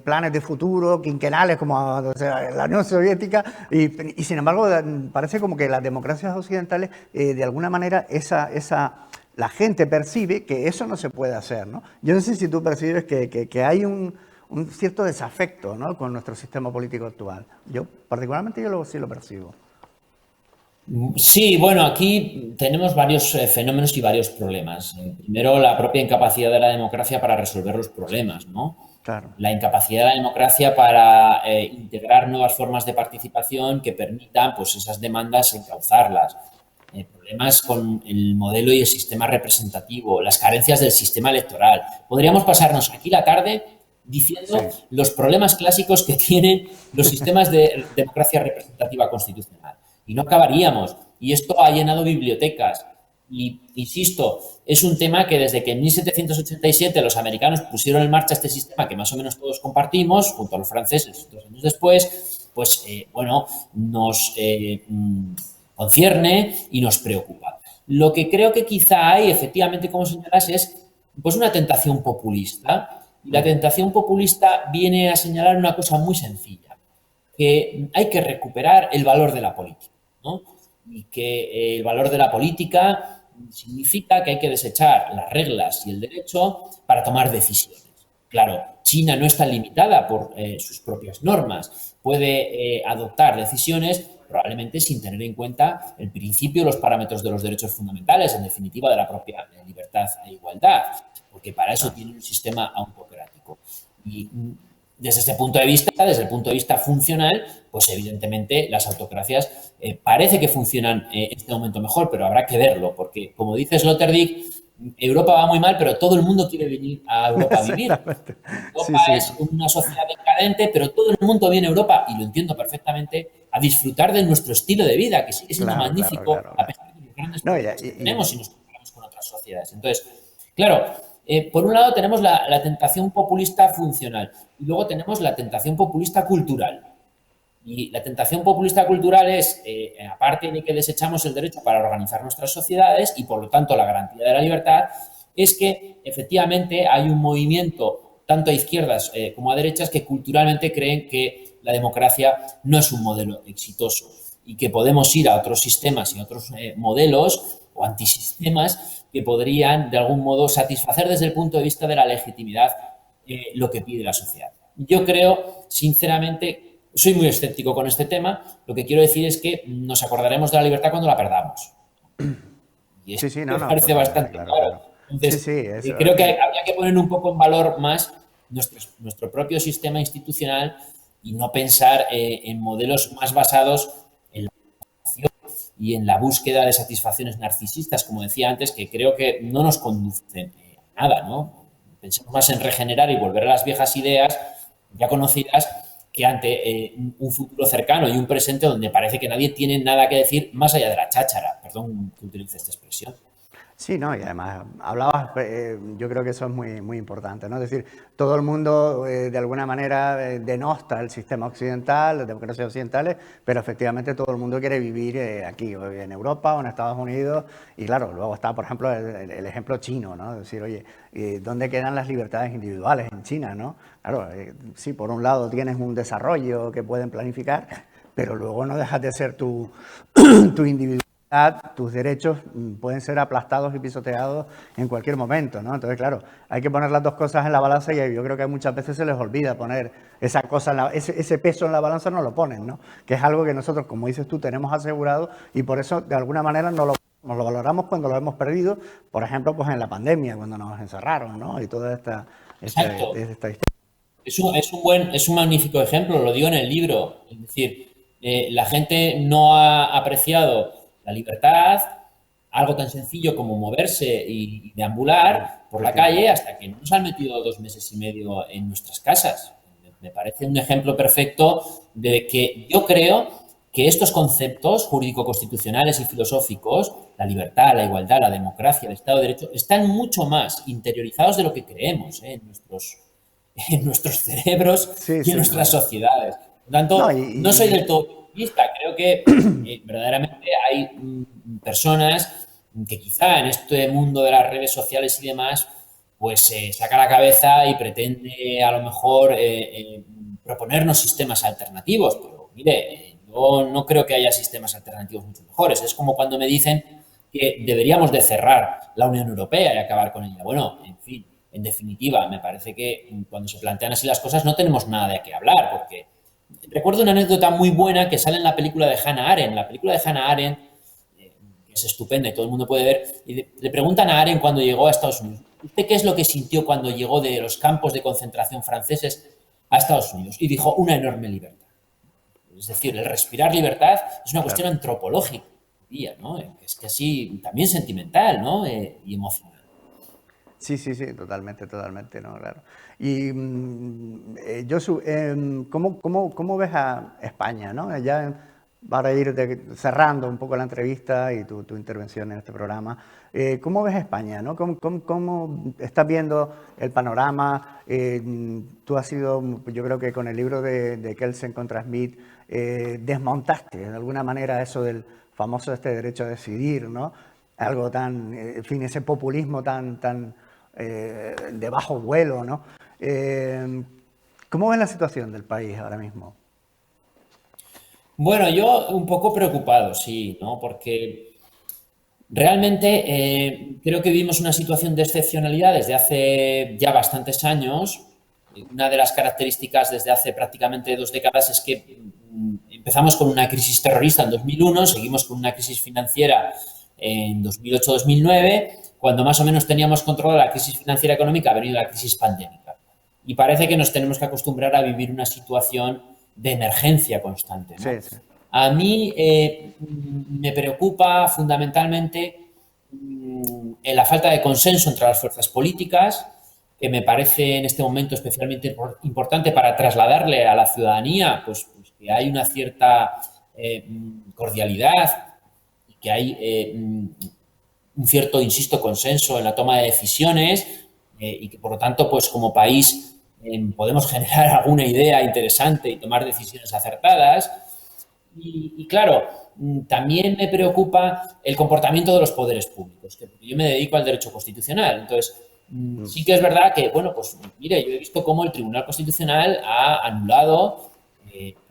[SPEAKER 1] planes de futuro quinquenales como la Unión Soviética y sin embargo parece como que las democracias occidentales de alguna manera la gente percibe que eso no se puede hacer, ¿no? Yo no sé si tú percibes que hay un cierto desafecto, ¿no? Con nuestro sistema político actual. Yo particularmente sí lo percibo.
[SPEAKER 2] Sí, bueno, aquí tenemos varios fenómenos y varios problemas. Primero, la propia incapacidad de la democracia para resolver los problemas, ¿no?
[SPEAKER 1] Claro.
[SPEAKER 2] La incapacidad de la democracia para integrar nuevas formas de participación que permitan, pues, esas demandas encauzarlas. Problemas con el modelo y el sistema representativo, las carencias del sistema electoral. Podríamos pasarnos aquí la tarde diciendo
[SPEAKER 1] Sí.
[SPEAKER 2] los problemas clásicos que tienen los sistemas de democracia representativa constitucional. Y no acabaríamos. Y esto ha llenado bibliotecas. Y, insisto, es un tema que desde que en 1787 los americanos pusieron en marcha este sistema que más o menos todos compartimos, junto a los franceses 2 años después, pues, bueno, nos concierne y nos preocupa. Lo que creo que quizá hay, efectivamente, como señalas, es pues una tentación populista. Y la tentación populista viene a señalar una cosa muy sencilla, que hay que recuperar el valor de la política, ¿no? Y que el valor de la política significa que hay que desechar las reglas y el derecho para tomar decisiones. Claro, China no está limitada por sus propias normas, puede adoptar decisiones probablemente sin tener en cuenta el principio y los parámetros de los derechos fundamentales, en definitiva de la propia libertad e igualdad, porque para eso tiene un sistema autocrático. Y desde este punto de vista, desde el punto de vista funcional, pues evidentemente las autocracias parece que funcionan en este momento mejor, pero habrá que verlo, porque como dice Sloterdijk, Europa va muy mal, pero todo el mundo quiere venir a Europa a vivir. Europa es una sociedad decadente, pero todo el mundo viene a Europa, y lo entiendo perfectamente, a disfrutar de nuestro estilo de vida, que sigue siendo magnífico, a pesar de los grandes problemas que tenemos si nos comparamos con otras sociedades. Entonces, claro, por un lado tenemos la tentación populista funcional y luego tenemos la tentación populista cultural. Y la tentación populista cultural es, aparte de que desechamos el derecho para organizar nuestras sociedades y por lo tanto la garantía de la libertad, es que efectivamente hay un movimiento tanto a izquierdas como a derechas que culturalmente creen que la democracia no es un modelo exitoso y que podemos ir a otros sistemas y a otros modelos o antisistemas que podrían de algún modo satisfacer desde el punto de vista de la legitimidad lo que pide la sociedad. Yo creo, sinceramente, soy muy escéptico con este tema. Lo que quiero decir es que nos acordaremos de la libertad cuando la perdamos. Y esto me parece bastante claro. Entonces, creo que habría que poner un poco en valor más nuestro propio sistema institucional y no pensar en modelos más basados en la acción y en la búsqueda de satisfacciones narcisistas, como decía antes, que creo que no nos conducen a nada, ¿no? Pensemos más en regenerar y volver a las viejas ideas ya conocidas que ante un futuro cercano y un presente donde parece que nadie tiene nada que decir más allá de la cháchara. Perdón que utilice esta expresión.
[SPEAKER 1] Sí, ¿no? Y además hablabas, yo creo que eso es muy, muy importante, ¿no? Es decir, todo el mundo de alguna manera denosta el sistema occidental, las democracias occidentales, pero efectivamente todo el mundo quiere vivir aquí, o en Europa o en Estados Unidos. Y claro, luego está, por ejemplo, el ejemplo chino, ¿no? Es decir, oye, ¿dónde quedan las libertades individuales en China, ¿no? Claro, sí, por un lado tienes un desarrollo que pueden planificar, pero luego no dejas de ser tu, tu individualidad, tus derechos pueden ser aplastados y pisoteados en cualquier momento, ¿no? Entonces, claro, hay que poner las dos cosas en la balanza y yo creo que muchas veces se les olvida poner esa cosa, ese peso en la balanza no lo ponen, ¿no? Que es algo que nosotros, como dices tú, tenemos asegurado y por eso, de alguna manera, nos lo valoramos cuando lo hemos perdido, por ejemplo, pues en la pandemia, cuando nos encerraron, ¿no? Y toda
[SPEAKER 2] Exacto.
[SPEAKER 1] esta historia.
[SPEAKER 2] Es un magnífico ejemplo, lo digo en el libro. Es decir, la gente no ha apreciado la libertad, algo tan sencillo como moverse y deambular por la calle hasta que no nos han metido 2 meses y medio en nuestras casas. Me parece un ejemplo perfecto de que yo creo que estos conceptos jurídico-constitucionales y filosóficos, la libertad, la igualdad, la democracia, el Estado de Derecho, están mucho más interiorizados de lo que creemos en nuestros cerebros
[SPEAKER 1] Sí,
[SPEAKER 2] y en
[SPEAKER 1] sí,
[SPEAKER 2] nuestras
[SPEAKER 1] no.
[SPEAKER 2] sociedades. Por lo
[SPEAKER 1] No,
[SPEAKER 2] tanto, no soy del todo optimista. Creo que verdaderamente hay personas que quizá en este mundo de las redes sociales y demás, pues saca la cabeza y pretende a lo mejor proponernos sistemas alternativos. Pero mire, yo no creo que haya sistemas alternativos mucho mejores. Es como cuando me dicen que deberíamos de cerrar la Unión Europea y acabar con ella. Bueno, en fin, en definitiva, me parece que cuando se plantean así las cosas no tenemos nada de qué hablar, porque recuerdo una anécdota muy buena que sale en la película de Hannah Arendt. La película de Hannah Arendt, que es estupenda y todo el mundo puede ver, y le preguntan a Arendt cuando llegó a Estados Unidos, ¿usted qué es lo que sintió cuando llegó de los campos de concentración franceses a Estados Unidos? Y dijo, una enorme libertad. Es decir, el respirar libertad es una cuestión
[SPEAKER 1] claro.
[SPEAKER 2] antropológica, ¿no? Es que así también sentimental, ¿no? Y emocional.
[SPEAKER 1] Sí, sí, sí, totalmente, totalmente, no, claro. Y Josu, ¿cómo ves a España, no? Ya para ir cerrando un poco la entrevista y tu intervención en este programa, ¿cómo ves a España, no? ¿Cómo estás viendo el panorama? Tú has sido, yo creo que con el libro de Kelsen contra Smith, desmontaste de alguna manera eso del famoso derecho a decidir, ¿no? Algo tan, en fin, ese populismo tan de bajo vuelo, ¿no? ¿Cómo ves la situación del país ahora mismo?
[SPEAKER 2] Bueno, yo un poco preocupado, sí, ¿no? Porque realmente creo que vivimos una situación de excepcionalidad desde hace ya bastantes años. Una de las características desde hace prácticamente 2 décadas es que empezamos con una crisis terrorista en 2001, seguimos con una crisis financiera en 2008-2009. Cuando más o menos teníamos controlada la crisis financiera económica, ha venido la crisis pandémica. Y parece que nos tenemos que acostumbrar a vivir una situación de emergencia constante, ¿no?
[SPEAKER 1] Sí, sí.
[SPEAKER 2] A mí me preocupa fundamentalmente la falta de consenso entre las fuerzas políticas, que me parece en este momento especialmente importante para trasladarle a la ciudadanía pues que hay una cierta cordialidad y que hay un cierto, insisto, consenso en la toma de decisiones y que por lo tanto, pues como país podemos generar alguna idea interesante y tomar decisiones acertadas. Y claro, también me preocupa el comportamiento de los poderes públicos, que yo me dedico al derecho constitucional. Entonces, sí que es verdad que, bueno, pues mire, yo he visto cómo el Tribunal Constitucional ha anulado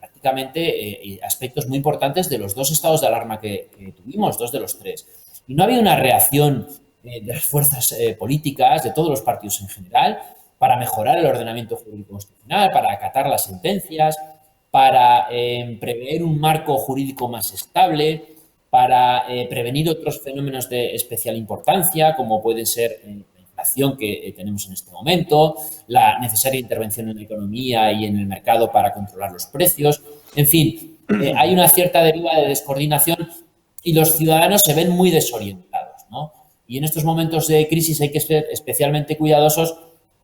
[SPEAKER 2] prácticamente aspectos muy importantes de los 2 estados de alarma que tuvimos, 2 de los 3. Y no ha habido una reacción de las fuerzas políticas, de todos los partidos en general, para mejorar el ordenamiento jurídico constitucional, para acatar las sentencias, para prever un marco jurídico más estable, para prevenir otros fenómenos de especial importancia, como puede ser la inflación que tenemos en este momento, la necesaria intervención en la economía y en el mercado para controlar los precios. En fin, hay una cierta deriva de descoordinación y los ciudadanos se ven muy desorientados, ¿no? Y en estos momentos de crisis hay que ser especialmente cuidadosos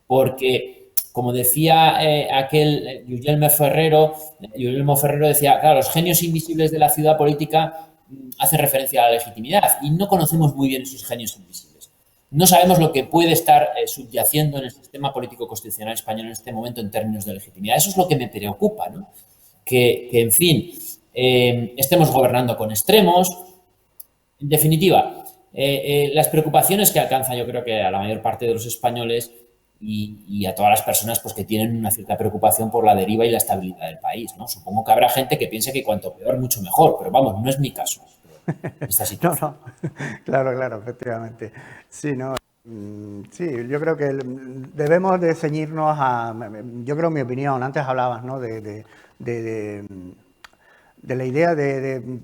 [SPEAKER 2] porque, como decía Guillermo Ferrero decía, claro, los genios invisibles de la ciudad política hacen referencia a la legitimidad y no conocemos muy bien esos genios invisibles. no sabemos lo que puede estar subyaciendo en el sistema político constitucional español en este momento en términos de legitimidad. Eso es lo que me preocupa, ¿no? Que en fin, estemos gobernando con extremos. En definitiva, las preocupaciones que alcanzan yo creo que a la mayor parte de los españoles y a todas las personas pues, que tienen una cierta preocupación por la deriva y la estabilidad del país, ¿no? Supongo que habrá gente que piense que cuanto peor, mucho mejor, pero vamos, no es mi caso. Esta situación.
[SPEAKER 1] No, claro, claro, efectivamente. Sí, no. Sí, yo creo que debemos de ceñirnos a, yo creo mi opinión, antes hablabas, ¿no? De, de la idea en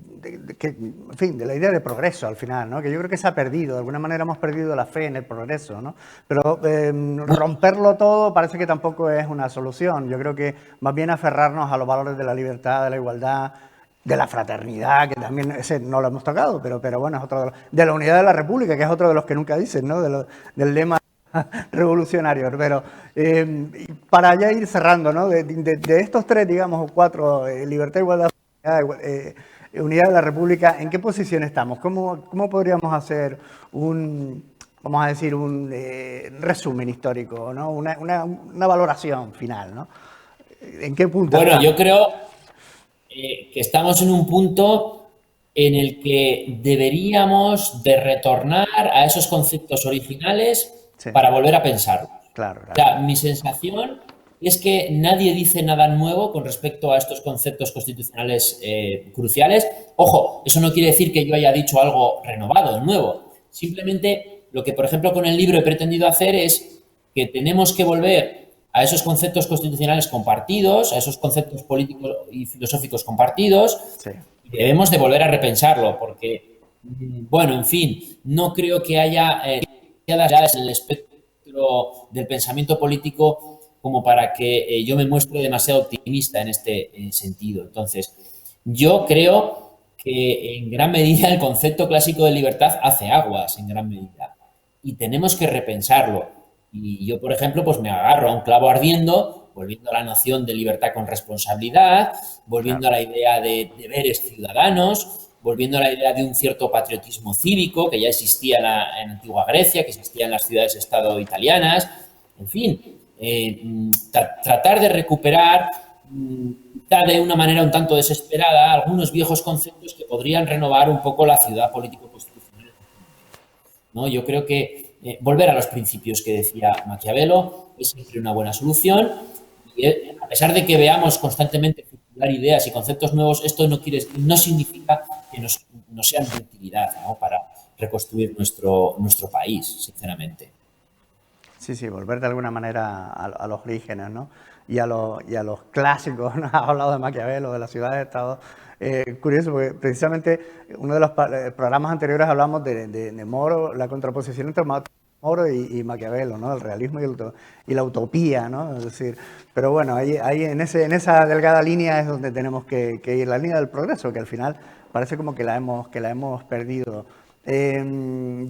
[SPEAKER 1] fin, de la idea de progreso al final, ¿no? Que yo creo que se ha perdido, de alguna manera hemos perdido la fe en el progreso, ¿no? Pero romperlo todo parece que tampoco es una solución. Yo creo que más bien aferrarnos a los valores de la libertad, de la igualdad, de la fraternidad, que también ese no lo hemos tocado, pero bueno, es otro de la unidad de la República, que es otro de los que nunca dicen, ¿no? Del lema revolucionario. Pero para ya ir cerrando, ¿no? De estos tres, digamos, o cuatro, libertad, igualdad, unidad de la República, ¿en qué posición estamos? ¿Cómo podríamos hacer vamos a decir, un resumen histórico, ¿no? Una valoración final, ¿no? ¿En qué punto
[SPEAKER 2] Bueno,
[SPEAKER 1] estamos?
[SPEAKER 2] yo creo que estamos en un punto en el que deberíamos de retornar a esos conceptos originales
[SPEAKER 1] Sí,
[SPEAKER 2] para volver a pensarlos.
[SPEAKER 1] claro,
[SPEAKER 2] O
[SPEAKER 1] claro.
[SPEAKER 2] sea, mi sensación es que nadie dice nada nuevo con respecto a estos conceptos constitucionales cruciales. Ojo, eso no quiere decir que yo haya dicho algo renovado, nuevo. Simplemente lo que, por ejemplo, con el libro he pretendido hacer es que tenemos que volver a esos conceptos constitucionales compartidos, a esos conceptos políticos y filosóficos compartidos,
[SPEAKER 1] Sí.
[SPEAKER 2] y debemos de volver a repensarlo, porque, bueno, en fin, no creo que haya demasiadas en el espectro del pensamiento político como para que yo me muestre demasiado optimista en este sentido. Entonces, yo creo que en gran medida el concepto clásico de libertad hace aguas, en gran medida, y tenemos que repensarlo. Y yo, por ejemplo, pues me agarro a un clavo ardiendo, volviendo a la noción de libertad con responsabilidad, volviendo
[SPEAKER 1] Claro.
[SPEAKER 2] a la idea de deberes ciudadanos, volviendo a la idea de un cierto patriotismo cívico que ya existía en antigua Grecia, que existía en las ciudades-estado italianas, en fin, tratar de recuperar, de una manera un tanto desesperada, algunos viejos conceptos que podrían renovar un poco la ciudad político-constitucional, ¿no? Yo creo que volver a los principios que decía Maquiavelo es siempre una buena solución. Y a pesar de que veamos constantemente circular ideas y conceptos nuevos, esto no significa que nos sean de utilidad, ¿no? Para reconstruir nuestro país, sinceramente.
[SPEAKER 1] Sí, sí, volver de alguna manera a los orígenes, ¿no? Y a los clásicos, ¿no? Has hablado de Maquiavelo, de la ciudad de Estado. Curioso, porque precisamente uno de los programas anteriores hablamos de Moro, la contraposición entre Moro y Maquiavelo, ¿no? El realismo y la utopía, ¿no? Es decir, pero bueno, ahí en esa delgada línea es donde tenemos que ir, la línea del progreso, que al final parece como que la hemos perdido.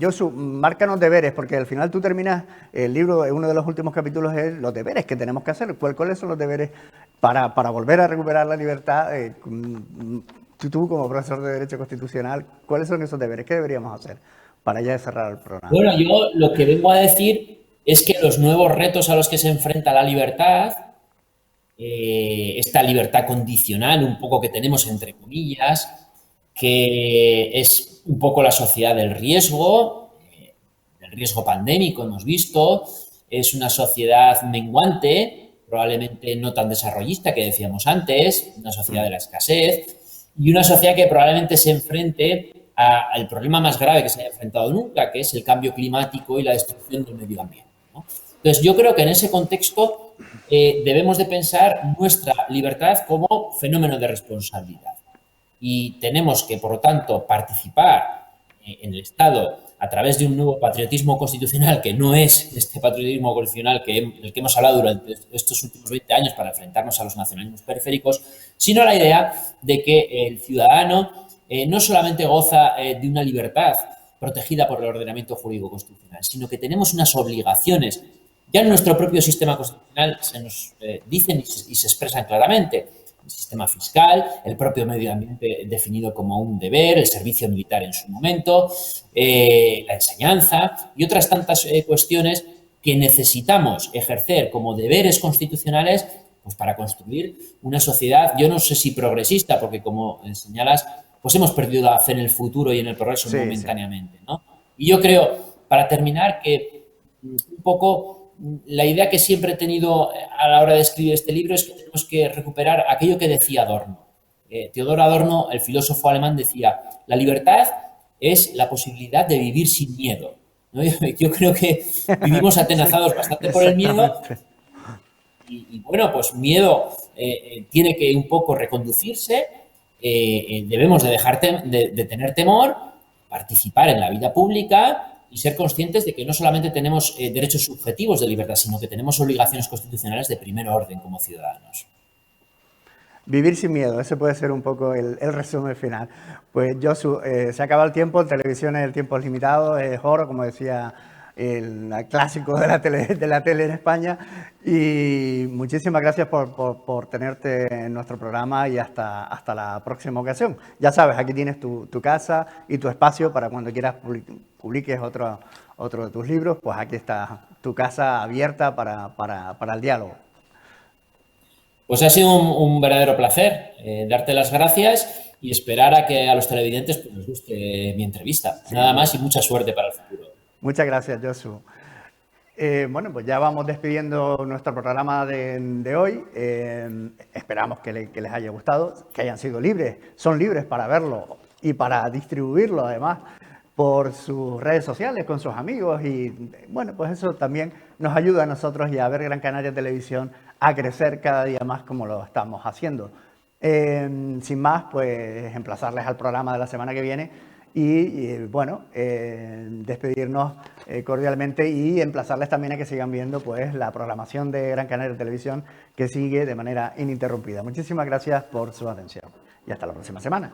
[SPEAKER 1] Josu, márcanos deberes, porque al final tú terminas el libro, uno de los últimos capítulos es los deberes que tenemos que hacer. ¿Cuáles son los deberes para volver a recuperar la libertad? Tú como profesor de Derecho Constitucional, ¿cuáles son esos deberes? ¿Qué deberíamos hacer para ya cerrar el programa?
[SPEAKER 2] Bueno, yo lo que vengo a decir es que los nuevos retos a los que se enfrenta la libertad, esta libertad condicional un poco que tenemos entre comillas, que es un poco la sociedad del riesgo pandémico, hemos visto, es una sociedad menguante, probablemente no tan desarrollista que decíamos antes, una sociedad de la escasez, y una sociedad que probablemente se enfrente al problema más grave que se haya enfrentado nunca, que es el cambio climático y la destrucción del medio ambiente, ¿no? Entonces, yo creo que en ese contexto debemos de pensar nuestra libertad como fenómeno de responsabilidad. Y tenemos que, por lo tanto, participar en el Estado a través de un nuevo patriotismo constitucional que no es este patriotismo constitucional del que hemos hablado durante estos últimos 20 años para enfrentarnos a los nacionalismos periféricos, sino la idea de que el ciudadano no solamente goza de una libertad protegida por el ordenamiento jurídico constitucional, sino que tenemos unas obligaciones. Ya en nuestro propio sistema constitucional se nos dicen y se expresan claramente. sistema fiscal, el propio medio ambiente definido como un deber, el servicio militar en su momento, la enseñanza y otras tantas cuestiones que necesitamos ejercer como deberes constitucionales pues para construir una sociedad, yo no sé si progresista, porque como señalas, pues hemos perdido la fe en el futuro y en el progreso momentáneamente, ¿no? Y yo creo, para terminar, que un poco la idea que siempre he tenido a la hora de escribir este libro es que tenemos que recuperar aquello que decía Adorno. Teodor Adorno, el filósofo alemán, decía, la libertad es la posibilidad de vivir sin miedo, ¿no? Yo creo que vivimos atenazados bastante por el miedo y bueno, pues miedo tiene que un poco reconducirse, debemos de dejar de tener temor, participar en la vida pública y ser conscientes de que no solamente tenemos derechos subjetivos de libertad, sino que tenemos obligaciones constitucionales de primer orden como ciudadanos.
[SPEAKER 1] Vivir sin miedo, ese puede ser un poco el resumen final. Pues Josu, se acaba el tiempo, en televisión el tiempo es limitado, es oro, como decía el clásico de la tele en España. Y muchísimas gracias por tenerte en nuestro programa y hasta la próxima ocasión. Ya sabes, aquí tienes tu casa y tu espacio para cuando quieras publiques otro de tus libros, pues aquí está tu casa abierta para el diálogo.
[SPEAKER 2] Pues ha sido un verdadero placer darte las gracias y esperar a que a los televidentes pues, les guste mi entrevista. Sí. Nada más y mucha suerte para el futuro.
[SPEAKER 1] Muchas gracias, Josu. Bueno, pues ya vamos despidiendo nuestro programa de hoy. Esperamos que les haya gustado, que hayan sido libres. Son libres para verlo y para distribuirlo, además, por sus redes sociales, con sus amigos. Y bueno, pues eso también nos ayuda a nosotros y a ver Gran Canaria Televisión a crecer cada día más como lo estamos haciendo. Sin más, pues emplazarles al programa de la semana que viene y bueno, despedirnos cordialmente y emplazarles también a que sigan viendo pues la programación de Gran Canaria Televisión que sigue de manera ininterrumpida. Muchísimas gracias por su atención y hasta la próxima semana.